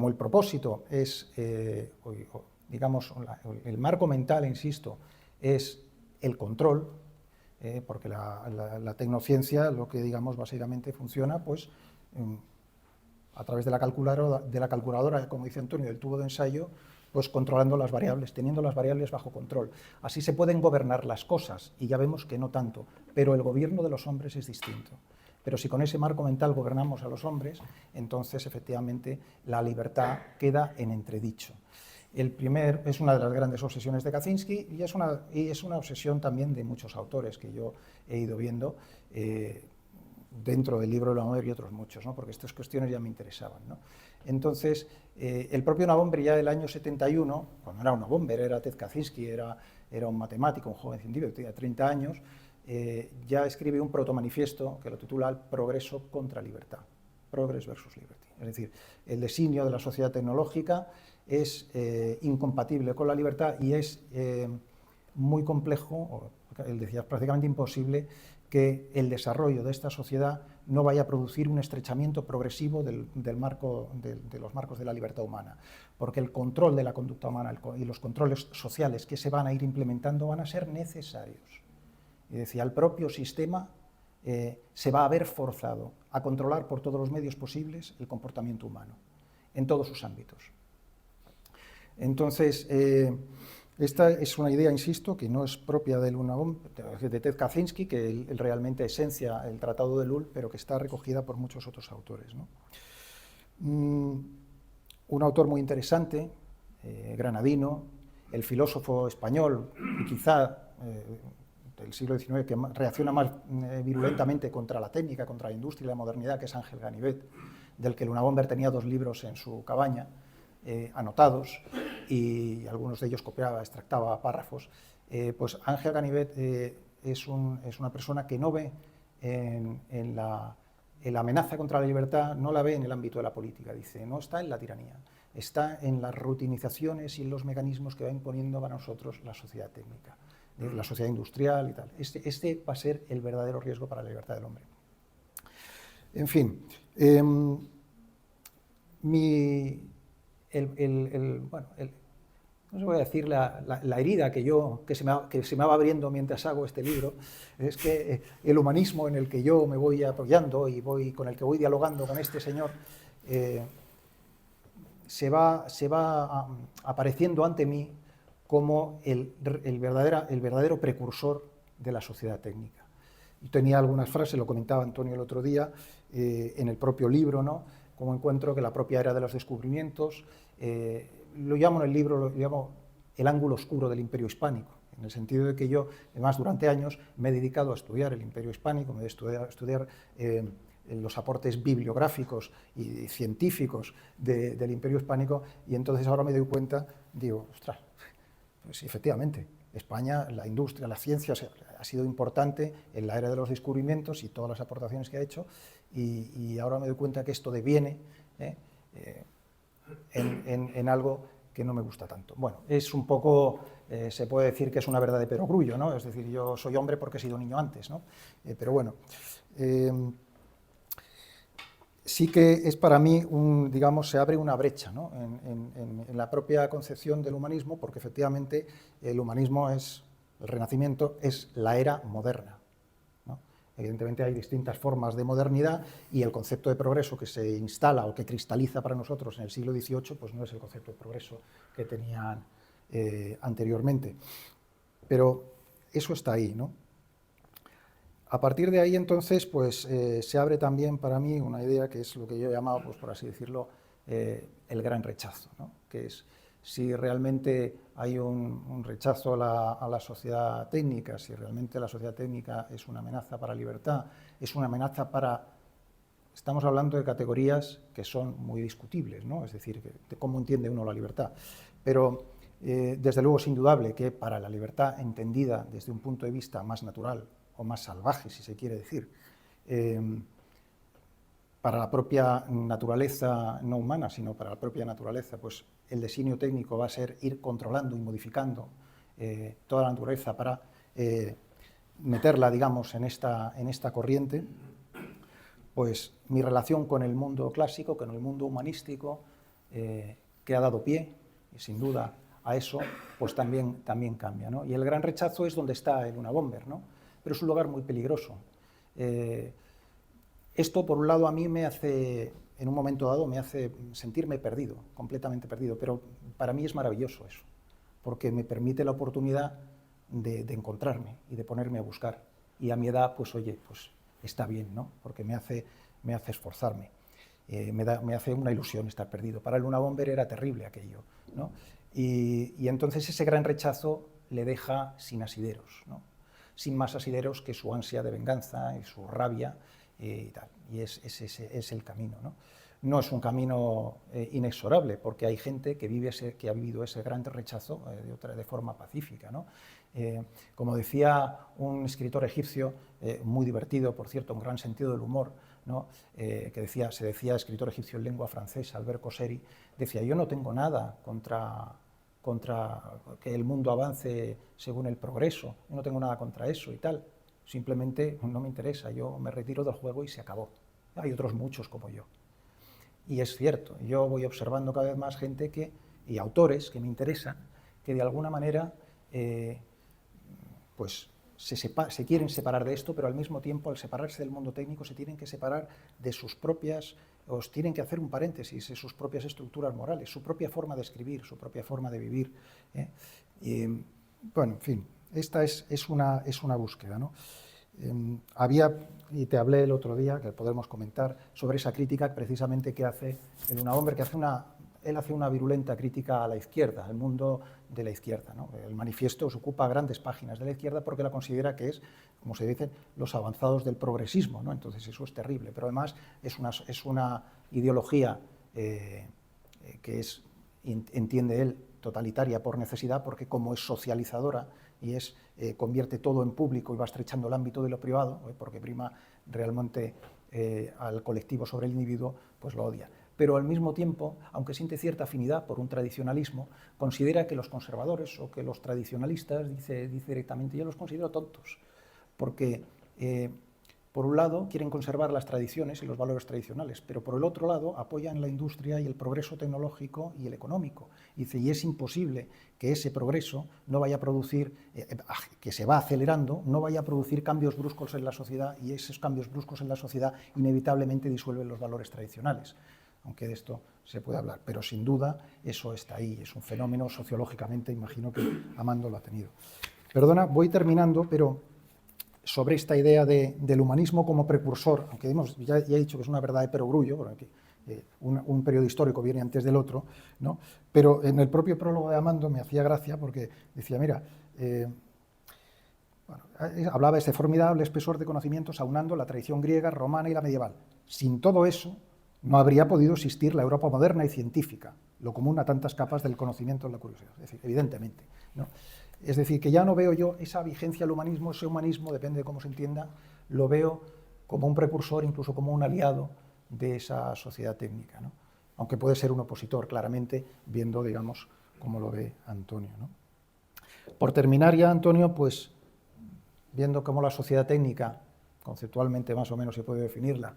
el propósito es, digamos, el marco mental, insisto, es el control, porque la tecnociencia, lo que, digamos, básicamente funciona, pues, a través de la calculadora, como dice Antonio, del tubo de ensayo, pues controlando las variables, teniendo las variables bajo control. Así se pueden gobernar las cosas, y ya vemos que no tanto, pero el gobierno de los hombres es distinto. Pero si con ese marco mental gobernamos a los hombres, entonces efectivamente la libertad queda en entredicho. Es una de las grandes obsesiones de Kaczynski y es una obsesión también de muchos autores que yo he ido viendo dentro del libro de Luna Bomber y otros muchos, ¿no? Porque estas cuestiones ya me interesaban, ¿no? Entonces, el propio Luna Bomber ya del año 71, cuando era Luna Bomber, era Ted Kaczynski, era un matemático, un joven científico, tenía 30 años, ya escribe un protomanifiesto que lo titula El progreso contra libertad, Progress versus Liberty. Es decir, el designio de la sociedad tecnológica es incompatible con la libertad y es muy complejo, él decía, es prácticamente imposible que el desarrollo de esta sociedad no vaya a producir un estrechamiento progresivo de los marcos de la libertad humana, porque el control de la conducta humana y los controles sociales que se van a ir implementando van a ser necesarios. Y decía, el propio sistema se va a ver forzado a controlar por todos los medios posibles el comportamiento humano, en todos sus ámbitos. Entonces, esta es una idea, insisto, que no es propia de Ted Kaczynski, que él realmente esencia el Tratado de Lul, pero que está recogida por muchos otros autores, ¿no? Un autor muy interesante, granadino, el filósofo español, y quizá del siglo XIX, que reacciona más virulentamente contra la técnica, contra la industria y la modernidad, que es Ángel Ganivet, del que Luna-Bomber tenía 2 libros en su cabaña, anotados, y algunos de ellos copiaba, extractaba párrafos. Pues Ángel Ganivet es una persona que no ve en la amenaza contra la libertad, no la ve en el ámbito de la política, dice, no está en la tiranía, está en las rutinizaciones y en los mecanismos que va imponiendo para nosotros la sociedad técnica, la sociedad industrial y tal. Este va a ser el verdadero riesgo para la libertad del hombre. En fin, no se voy a decir la herida que se me va abriendo mientras hago este libro, es que el humanismo en el que yo me voy apoyando y con el que voy dialogando con este señor se va apareciendo ante mí como el verdadero precursor de la sociedad técnica. Yo tenía algunas frases, lo comentaba Antonio el otro día, en el propio libro, ¿no? Como encuentro que la propia era de los descubrimientos, lo llamo en el libro, lo llamo el ángulo oscuro del Imperio Hispánico, en el sentido de que yo, además, durante años me he dedicado a estudiar el Imperio Hispánico, me he estudiar los aportes bibliográficos y científicos del Imperio Hispánico, y entonces ahora me doy cuenta, digo, ostras, pues efectivamente, España, la industria, la ciencia ha sido importante en la era de los descubrimientos y todas las aportaciones que ha hecho, y ahora me doy cuenta que esto deviene en algo que no me gusta tanto. Bueno, es un poco, se puede decir que es una verdad de perogrullo, ¿no? Es decir, yo soy hombre porque he sido niño antes, ¿no? Pero bueno, sí que es para mí, digamos, se abre una brecha, ¿no? en la propia concepción del humanismo, porque efectivamente el humanismo el Renacimiento es la era moderna, ¿no? Evidentemente hay distintas formas de modernidad y el concepto de progreso que se instala o que cristaliza para nosotros en el siglo XVIII, pues no es el concepto de progreso que tenían anteriormente. Pero eso está ahí, ¿no? A partir de ahí, entonces, pues se abre también para mí una idea que es lo que yo he llamado, pues, por así decirlo, el gran rechazo, ¿no? Que es si realmente hay un rechazo a la sociedad técnica, si realmente la sociedad técnica es una amenaza para la libertad, es una amenaza para... Estamos hablando de categorías que son muy discutibles, ¿no? Es decir, de cómo entiende uno la libertad. Pero, desde luego, es indudable que para la libertad entendida desde un punto de vista más natural, o más salvaje, si se quiere decir, para la propia naturaleza no humana, sino para la propia naturaleza, pues el designio técnico va a ser ir controlando y modificando toda la naturaleza para meterla, digamos, en esta corriente. Pues mi relación con el mundo clásico, con el mundo humanístico, que ha dado pie, y sin duda, a eso, pues también cambia, ¿no? Y el gran rechazo es donde está el Luna-Bomber, ¿no? Pero es un lugar muy peligroso. Esto, por un lado, a mí me hace, en un momento dado, me hace sentirme perdido, completamente perdido, pero para mí es maravilloso eso, porque me permite la oportunidad de encontrarme y de ponerme a buscar. Y a mi edad, pues oye, pues está bien, ¿no? Porque me hace esforzarme, me hace una ilusión estar perdido. Para el Luna-Bomber era terrible aquello, ¿no? Y entonces ese gran rechazo le deja sin asideros, ¿no? Sin más asideros que su ansia de venganza y su rabia y tal. Y ese es el camino, ¿no? No es un camino inexorable, porque hay gente que ha vivido ese gran rechazo de forma pacífica, ¿no? Como decía un escritor egipcio, muy divertido, por cierto, un gran sentido del humor, ¿no? Se decía escritor egipcio en lengua francesa, Albert Cosseri, decía, yo no tengo nada contra contra que el mundo avance según el progreso, yo no tengo nada contra eso y tal, simplemente no me interesa, yo me retiro del juego y se acabó. Hay otros muchos como yo. Y es cierto, yo voy observando cada vez más gente y autores que me interesan, que de alguna manera pues se quieren separar de esto, pero al mismo tiempo, al separarse del mundo técnico, se tienen que separar de sus propias, os tienen que hacer un paréntesis de sus propias estructuras morales, su propia forma de escribir, su propia forma de vivir. Y, bueno, en fin, esta es una búsqueda, ¿no? Y te hablé el otro día, que podemos comentar, sobre esa crítica precisamente que hace el Unabomber, que él hace una virulenta crítica a la izquierda, al mundo de la izquierda, ¿no? El manifiesto se ocupa grandes páginas de la izquierda porque la considera que es, como se dice, los avanzados del progresismo, ¿no? Entonces eso es terrible, pero además es una ideología que entiende él, totalitaria por necesidad, porque como es socializadora y convierte todo en público y va estrechando el ámbito de lo privado, porque prima realmente al colectivo sobre el individuo, pues lo odia. Pero al mismo tiempo, aunque siente cierta afinidad por un tradicionalismo, considera que los conservadores o que los tradicionalistas, dice directamente, yo los considero tontos, porque por un lado quieren conservar las tradiciones y los valores tradicionales, pero por el otro lado apoyan la industria y el progreso tecnológico y el económico. Dice, y es imposible que ese progreso no vaya a producir, que se va acelerando, no vaya a producir cambios bruscos en la sociedad, y esos cambios bruscos en la sociedad inevitablemente disuelven los valores tradicionales. Aunque de esto se puede hablar, pero sin duda eso está ahí, es un fenómeno sociológicamente, imagino que Amando lo ha tenido. Perdona, voy terminando, pero sobre esta idea del humanismo como precursor, aunque ya he dicho que es una verdad de perogrullo, porque un periodo histórico viene antes del otro, ¿no? Pero en el propio prólogo de Amando me hacía gracia porque decía, mira, hablaba de este formidable espesor de conocimientos aunando la tradición griega, romana y la medieval. Sin todo eso, no habría podido existir la Europa moderna y científica, lo común a tantas capas del conocimiento y la curiosidad, es decir, evidentemente, ¿no? Es decir, que ya no veo yo esa vigencia del humanismo, ese humanismo, depende de cómo se entienda, lo veo como un precursor, incluso como un aliado de esa sociedad técnica, ¿no? Aunque puede ser un opositor, claramente, viendo, digamos, cómo lo ve Antonio, ¿no? Por terminar ya, Antonio, pues, viendo cómo la sociedad técnica, conceptualmente más o menos se puede definirla,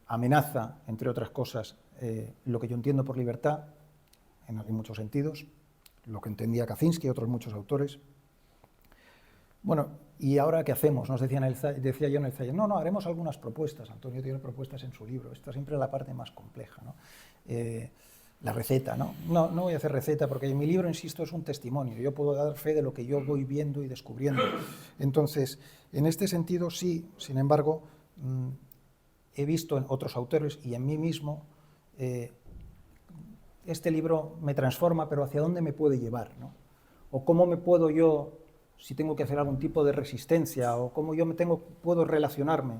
amenaza, entre otras cosas, lo que yo entiendo por libertad, en muchos sentidos, lo que entendía Kaczynski y otros muchos autores. Bueno, ¿y ahora qué hacemos? Decía yo en el Zayer, no, haremos algunas propuestas. Antonio tiene propuestas en su libro. Esta siempre es la parte más compleja, ¿no? La receta, ¿no? No voy a hacer receta porque en mi libro, insisto, es un testimonio. Yo puedo dar fe de lo que yo voy viendo y descubriendo. Entonces, en este sentido, sí, sin embargo, he visto en otros autores y en mí mismo este libro me transforma, pero ¿hacia dónde me puede llevar, ¿no? O cómo me puedo yo, si tengo que hacer algún tipo de resistencia, o cómo yo puedo relacionarme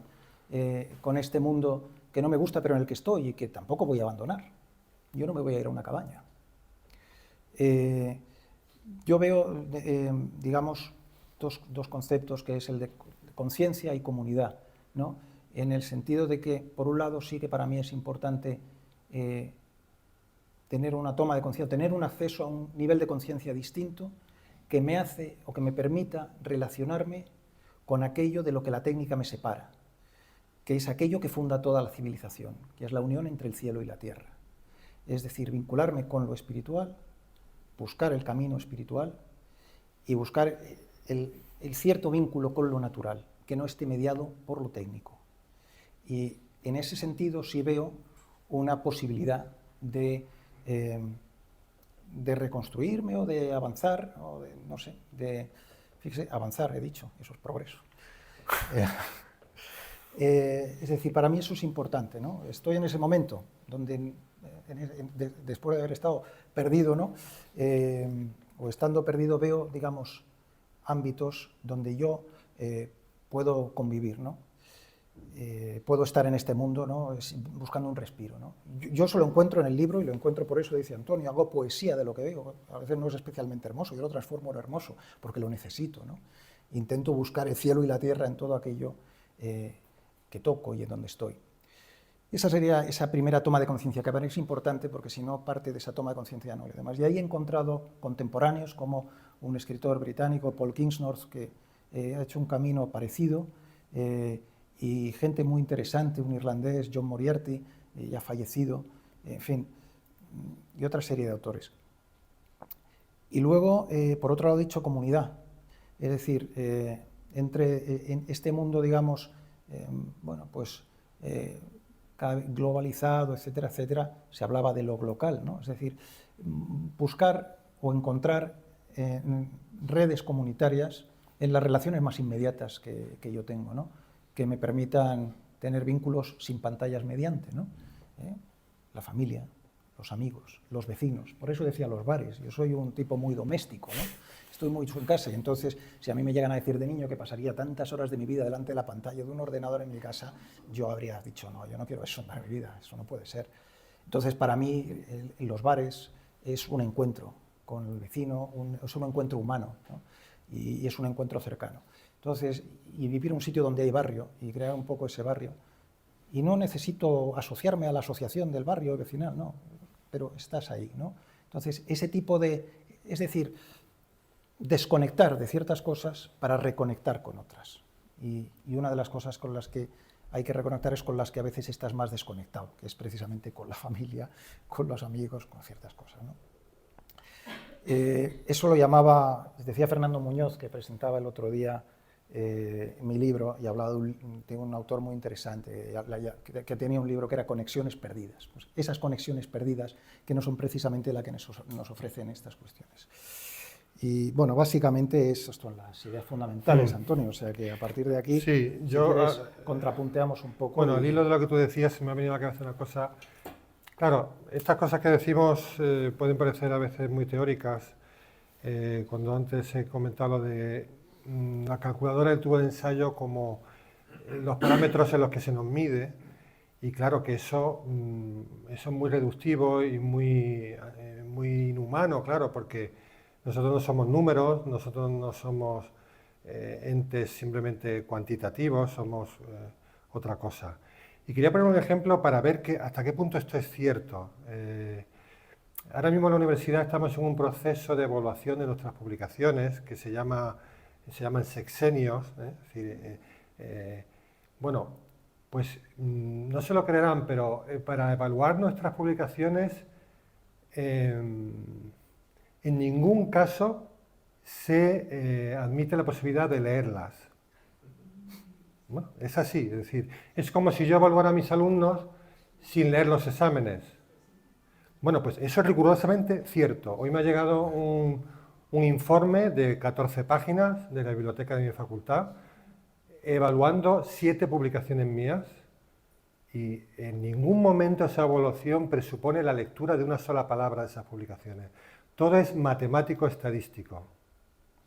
con este mundo que no me gusta, pero en el que estoy y que tampoco voy a abandonar. Yo no me voy a ir a una cabaña. Yo veo, digamos, dos conceptos, que es el de conciencia y comunidad, ¿no? En el sentido de que, por un lado, sí que para mí es importante tener una toma de conciencia, tener un acceso a un nivel de conciencia distinto que me hace o que me permita relacionarme con aquello de lo que la técnica me separa, que es aquello que funda toda la civilización, que es la unión entre el cielo y la tierra. Es decir, vincularme con lo espiritual, buscar el camino espiritual y buscar el cierto vínculo con lo natural, que no esté mediado por lo técnico. Y en ese sentido sí veo una posibilidad de reconstruirme o de avanzar, o de, no sé, fíjese, avanzar, he dicho, eso es progreso. Es decir, para mí eso es importante, ¿no? Estoy en ese momento donde, después de haber estado perdido, ¿no? O estando perdido, veo, digamos, ámbitos donde yo puedo convivir, ¿no? Puedo estar en este mundo, ¿no? Buscando un respiro, ¿no? Yo se lo encuentro en el libro y lo encuentro por eso, dice Antonio, hago poesía de lo que veo. A veces no es especialmente hermoso, yo lo transformo en hermoso porque lo necesito, ¿no? Intento buscar el cielo y la tierra en todo aquello que toco y en donde estoy. Esa sería esa primera toma de conciencia, que para mí es importante porque si no parte de esa toma de conciencia no hay demás. Y ahí he encontrado contemporáneos como un escritor británico, Paul Kingsnorth, que ha hecho un camino parecido, y gente muy interesante, un irlandés, John Moriarty, ya fallecido, en fin, y otra serie de autores. Y luego, por otro lado, he dicho comunidad, es decir, en este mundo, digamos, bueno, pues globalizado, etcétera, etcétera, se hablaba de lo local, ¿no? Es decir, buscar o encontrar redes comunitarias en las relaciones más inmediatas que yo tengo, ¿no? Que me permitan tener vínculos sin pantallas mediante, ¿no? La familia, los amigos, los vecinos. Por eso decía los bares. Yo soy un tipo muy doméstico, ¿no? Estoy mucho en casa y entonces, si a mí me llegan a decir de niño que pasaría tantas horas de mi vida delante de la pantalla de un ordenador en mi casa, yo habría dicho, no, yo no quiero eso para mi vida, eso no puede ser. Entonces, para mí, los bares es un encuentro con el vecino, es un encuentro humano, ¿no? Y es un encuentro cercano. Entonces, y vivir en un sitio donde hay barrio y crear un poco ese barrio. Y no necesito asociarme a la asociación del barrio vecinal, no, pero estás ahí, ¿no? Entonces, ese tipo de, es decir, desconectar de ciertas cosas para reconectar con otras. Y una de las cosas con las que hay que reconectar es con las que a veces estás más desconectado, que es precisamente con la familia, con los amigos, con ciertas cosas, ¿no? Eso lo llamaba, decía Fernando Muñoz, que presentaba el otro día mi libro, y hablaba de un autor muy interesante, que tenía un libro que era Conexiones Perdidas. Pues esas conexiones perdidas que no son precisamente las que nos ofrecen estas cuestiones. Y bueno, básicamente esas son las ideas fundamentales, Antonio, o sea que a partir de aquí, sí, si quieres, contrapunteamos un poco. Bueno, al hilo de lo que tú decías, se me ha venido a la cabeza una cosa. Claro, estas cosas que decimos pueden parecer a veces muy teóricas. Cuando antes he comentado lo de la calculadora del tubo de ensayo como los parámetros en los que se nos mide, y claro que eso es muy reductivo y muy inhumano, claro, porque nosotros no somos números, nosotros no somos entes simplemente cuantitativos, somos otra cosa. Y quería poner un ejemplo para ver hasta qué punto esto es cierto. Ahora mismo en la universidad estamos en un proceso de evaluación de nuestras publicaciones que se llaman sexenios. Es decir, bueno, pues no se lo creerán, pero para evaluar nuestras publicaciones en ningún caso se admite la posibilidad de leerlas. Bueno, es así, es decir, es como si yo evaluara a mis alumnos sin leer los exámenes. Bueno, pues eso es rigurosamente cierto. Hoy me ha llegado un informe de 14 páginas de la biblioteca de mi facultad evaluando 7 publicaciones mías y en ningún momento esa evaluación presupone la lectura de una sola palabra de esas publicaciones. Todo es matemático estadístico.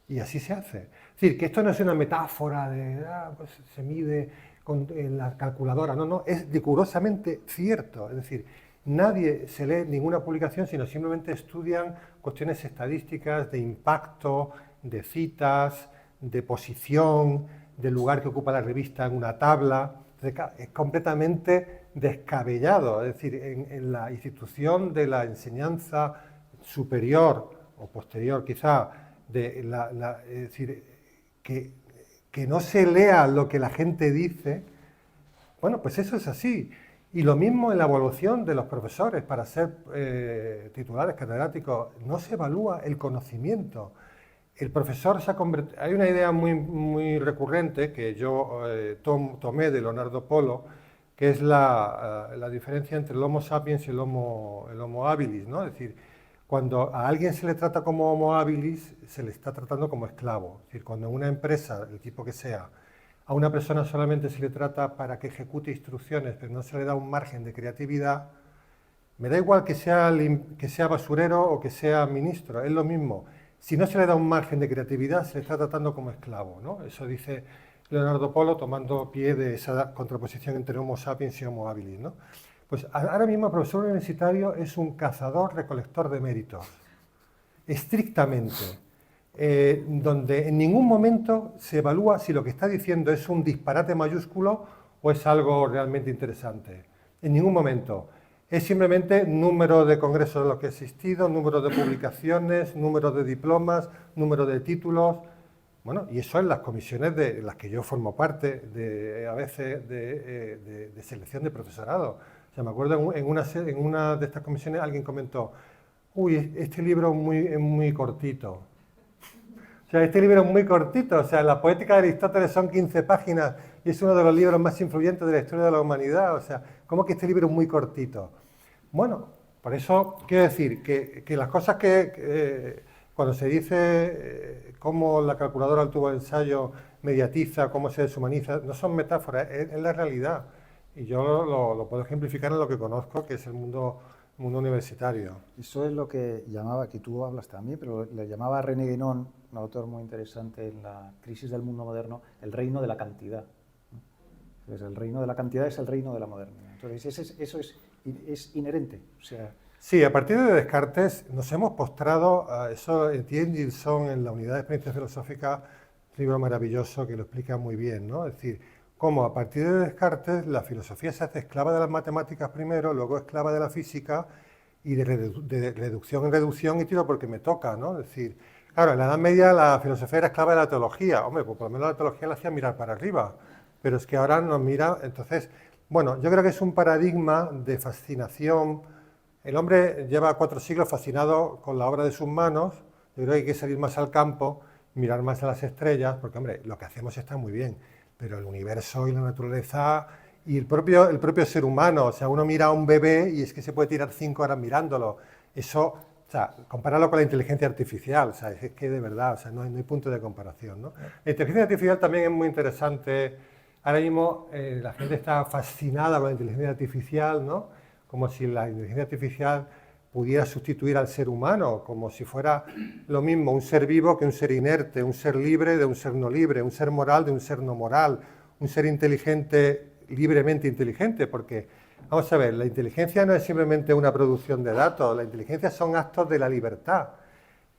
Y así se hace. Es decir, que esto no es una metáfora de, pues se mide en la calculadora. No, no, es rigurosamente cierto. Es decir, nadie se lee ninguna publicación, sino simplemente estudian cuestiones estadísticas de impacto, de citas, de posición, del lugar que ocupa la revista en una tabla. Es completamente descabellado. Es decir, en la institución de la enseñanza superior o posterior quizá, es decir, que no se lea lo que la gente dice, bueno, pues eso es así. Y lo mismo en la evaluación de los profesores para ser titulares catedráticos, no se evalúa el conocimiento. El profesor se ha convertido... Hay una idea muy recurrente que yo tomé de Leonardo Polo, que es la diferencia entre el Homo sapiens y el Homo habilis, ¿no? Es decir, cuando a alguien se le trata como Homo habilis, se le está tratando como esclavo. Es decir, cuando en una empresa, del tipo que sea, a una persona solamente se le trata para que ejecute instrucciones, pero no se le da un margen de creatividad, me da igual que sea basurero o que sea ministro, es lo mismo. Si no se le da un margen de creatividad, se le está tratando como esclavo, ¿no? Eso dice Leonardo Polo tomando pie de esa contraposición entre Homo sapiens y Homo habilis, ¿no? Pues ahora mismo el profesor universitario es un cazador-recolector de méritos, estrictamente, donde en ningún momento se evalúa si lo que está diciendo es un disparate mayúsculo o es algo realmente interesante. en ningún momento. Es simplemente número de congresos en los que he asistido, número de publicaciones, número de diplomas, número de títulos. Bueno, y eso en las comisiones de las que yo formo parte, a veces de selección de profesorado. O sea, me acuerdo en una de estas comisiones alguien comentó, uy, este libro es muy cortito. O sea, este libro es muy cortito. O sea, la Poética de Aristóteles son 15 páginas y es uno de los libros más influyentes de la historia de la humanidad. O sea, ¿cómo que este libro es muy cortito? Bueno, por eso quiero decir que las cosas cuando se dice cómo la calculadora del tubo de ensayo mediatiza, cómo se deshumaniza, no son metáforas, es la realidad. Y yo lo puedo ejemplificar en lo que conozco, que es el mundo universitario. Eso es lo que llamaba, que tú hablas también, pero le llamaba René Guénon, un autor muy interesante en la crisis del mundo moderno, el reino de la cantidad. Entonces, el reino de la cantidad es el reino de la modernidad. Entonces, eso es inherente. O sea, sí, a partir de Descartes nos hemos postrado, eso entiende Gilson en la unidad de experiencia filosófica, un libro maravilloso que lo explica muy bien, ¿no? Es decir, cómo a partir de Descartes la filosofía se hace esclava de las matemáticas primero, luego esclava de la física y de reducción en reducción y tiro porque me toca, ¿no? Es decir, claro, en la Edad Media la filosofía era esclava de la teología. Hombre, pues por lo menos la teología la hacía mirar para arriba, pero es que ahora nos mira, entonces, bueno, yo creo que es un paradigma de fascinación. El hombre lleva 4 siglos fascinado con la obra de sus manos. Yo creo que hay que salir más al campo, mirar más a las estrellas, porque, hombre, lo que hacemos está muy bien, pero el universo y la naturaleza y el propio ser humano, o sea, uno mira a un bebé y es que se puede tirar 5 horas mirándolo. Eso, o sea, compáralo con la inteligencia artificial, o sea, es que de verdad, o sea, no hay punto de comparación, ¿no? La inteligencia artificial también es muy interesante. Ahora mismo la gente está fascinada con la inteligencia artificial, ¿no? Como si la inteligencia artificial pudiera sustituir al ser humano, como si fuera lo mismo un ser vivo que un ser inerte, un ser libre de un ser no libre, un ser moral de un ser no moral, un ser inteligente libremente inteligente, porque, vamos a ver, la inteligencia no es simplemente una producción de datos, la inteligencia son actos de la libertad.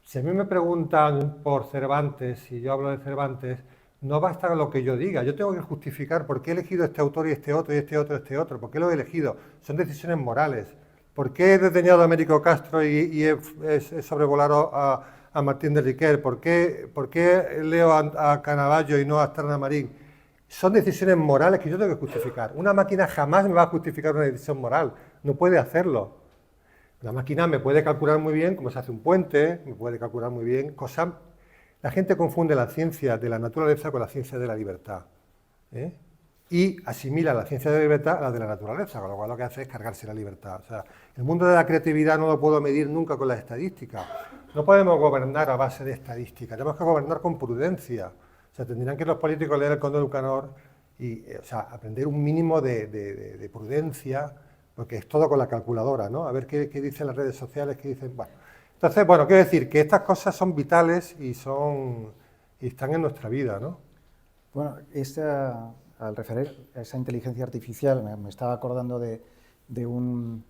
Si a mí me preguntan por Cervantes, si yo hablo de Cervantes, no basta lo que yo diga, yo tengo que justificar por qué he elegido este autor y este otro y este otro y este otro, por qué lo he elegido, son decisiones morales. ¿Por qué he desdeñado a Américo Castro y he sobrevolado a Martín de Riquer? ¿Por qué leo a Caravaggio y no a Estrada Marín? Son decisiones morales que yo tengo que justificar. Una máquina jamás me va a justificar una decisión moral, no puede hacerlo. La máquina me puede calcular muy bien cómo se hace un puente, me puede calcular muy bien cosas. La gente confunde la ciencia de la naturaleza con la ciencia de la libertad, ¿eh? Y asimila la ciencia de la libertad a la de la naturaleza, con lo cual lo que hace es cargarse la libertad. O sea, el mundo de la creatividad no lo puedo medir nunca con las estadísticas. No podemos gobernar a base de estadísticas, tenemos que gobernar con prudencia. O sea, tendrían que los políticos leer el Conde de Lucanor y o sea, aprender un mínimo de prudencia, porque es todo con la calculadora, ¿no? A ver qué dicen las redes sociales, qué dicen. Bueno, entonces, bueno, quiero decir que estas cosas son vitales y están en nuestra vida, ¿no? bueno, al referir a esa inteligencia artificial, me estaba acordando de un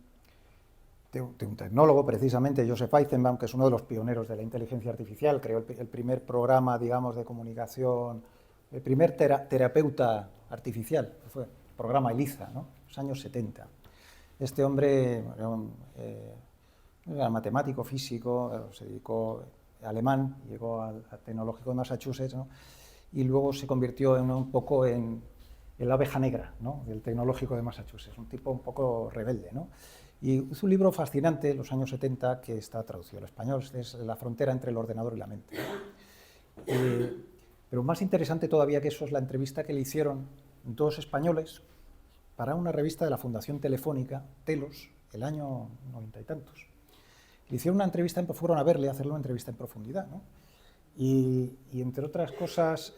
tecnólogo, precisamente, Joseph Eisenbaum, que es uno de los pioneros de la inteligencia artificial, creó el primer programa, digamos, de comunicación, el primer terapeuta artificial, que fue el programa ELIZA, ¿no? En los años 70. Este hombre era matemático, físico, se dedicó alemán, llegó al Tecnológico de Massachusetts, ¿no? Y luego se convirtió un poco en la oveja negra, ¿no? Del Tecnológico de Massachusetts, un tipo un poco rebelde, ¿no? Y hizo un libro fascinante en los años 70 que está traducido al español, es La frontera entre el ordenador y la mente. Pero más interesante todavía que eso es la entrevista que le hicieron 2 españoles para una revista de la Fundación Telefónica, Telos, el año 90 y tantos. Le hicieron una entrevista, fueron a verle, a hacerle una entrevista en profundidad, ¿no? Y entre otras cosas,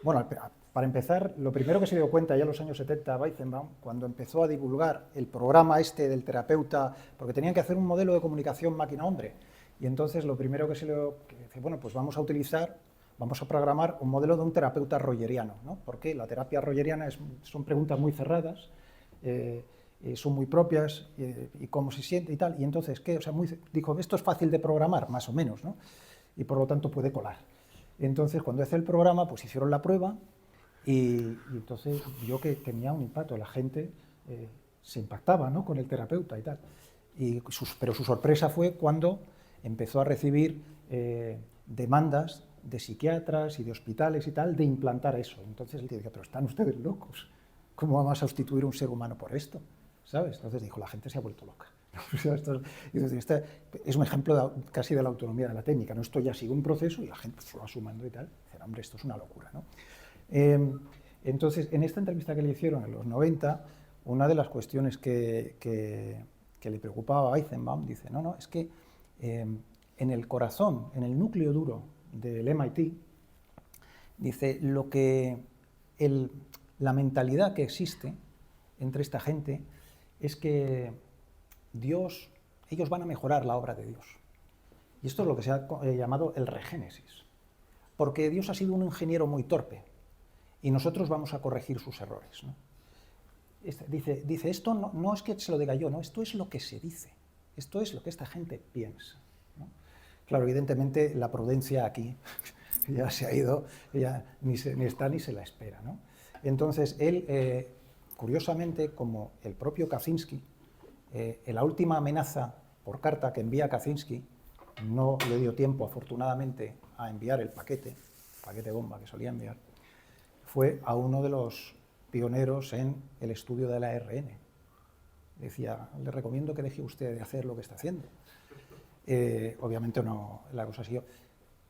bueno, para empezar, lo primero que se dio cuenta ya en los años 70, Weizenbaum, cuando empezó a divulgar el programa este del terapeuta, porque tenían que hacer un modelo de comunicación máquina-hombre, y entonces lo primero que dice, bueno, pues vamos a programar un modelo de un terapeuta rogeriano, ¿no? Porque la terapia rogeriana son preguntas muy cerradas, son muy propias, y cómo se siente y tal, y entonces, ¿qué? O sea, dijo, esto es fácil de programar, más o menos, ¿no? Y por lo tanto puede colar. Entonces, cuando hace el programa, pues hicieron la prueba, y entonces vio que tenía un impacto. La gente se impactaba, ¿no?, con el terapeuta y tal. Pero su sorpresa fue cuando empezó a recibir demandas de psiquiatras y de hospitales y tal de implantar eso. Entonces él dijo, pero están ustedes locos, ¿cómo vamos a sustituir un ser humano por esto? ¿Sabes? Entonces dijo, la gente se ha vuelto loca. Este es un ejemplo casi de la autonomía de la técnica, ¿no? Esto ya sigue un proceso y la gente se lo va sumando y tal. Dicen, hombre, esto es una locura, ¿no? Entonces, en esta entrevista que le hicieron en los 90, una de las cuestiones que le preocupaba a Weizenbaum, dice, no, es que en el corazón, en el núcleo duro del MIT, dice, la mentalidad que existe entre esta gente es que ellos van a mejorar la obra de Dios. Y esto es lo que se ha llamado el regénesis, porque Dios ha sido un ingeniero muy torpe y nosotros vamos a corregir sus errores, ¿no? Dice, esto no es que se lo diga yo, no, esto es lo que se dice, esto es lo que esta gente piensa, ¿no? Claro, evidentemente la prudencia aquí ya se ha ido, ya ni está ni se la espera, ¿no? Entonces él, curiosamente, como el propio Kaczynski, en la última amenaza por carta que envía Kaczynski, no le dio tiempo, afortunadamente, a enviar el paquete bomba que solía enviar, fue a uno de los pioneros en el estudio del ARN. Decía, le recomiendo que deje usted de hacer lo que está haciendo. Obviamente no, la cosa siguió.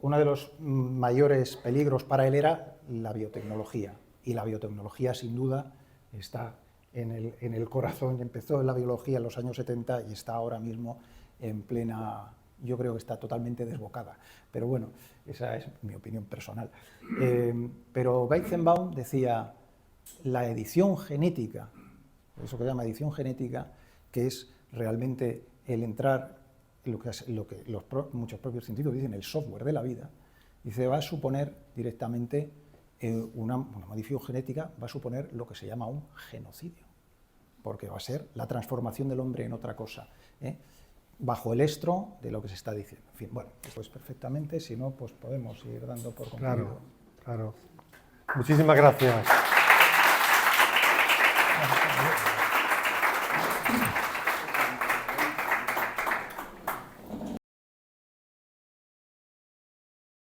Uno de los mayores peligros para él era la biotecnología, y la biotecnología, sin duda, está en el corazón. Empezó en la biología en los años 70 y está ahora mismo en plena, yo creo que está totalmente desbocada. Pero bueno, esa es mi opinión personal. Pero Weizenbaum decía, la edición genética, eso que se llama edición genética, que es realmente el entrar en lo que muchos propios científicos dicen, el software de la vida, dice, va a suponer directamente una modificación genética, va a suponer lo que se llama un genocidio, porque va a ser la transformación del hombre en otra cosa, bajo el estro de lo que se está diciendo. En fin, bueno, pues perfectamente, si no, pues podemos ir dando por concluido. Claro, claro. Muchísimas gracias.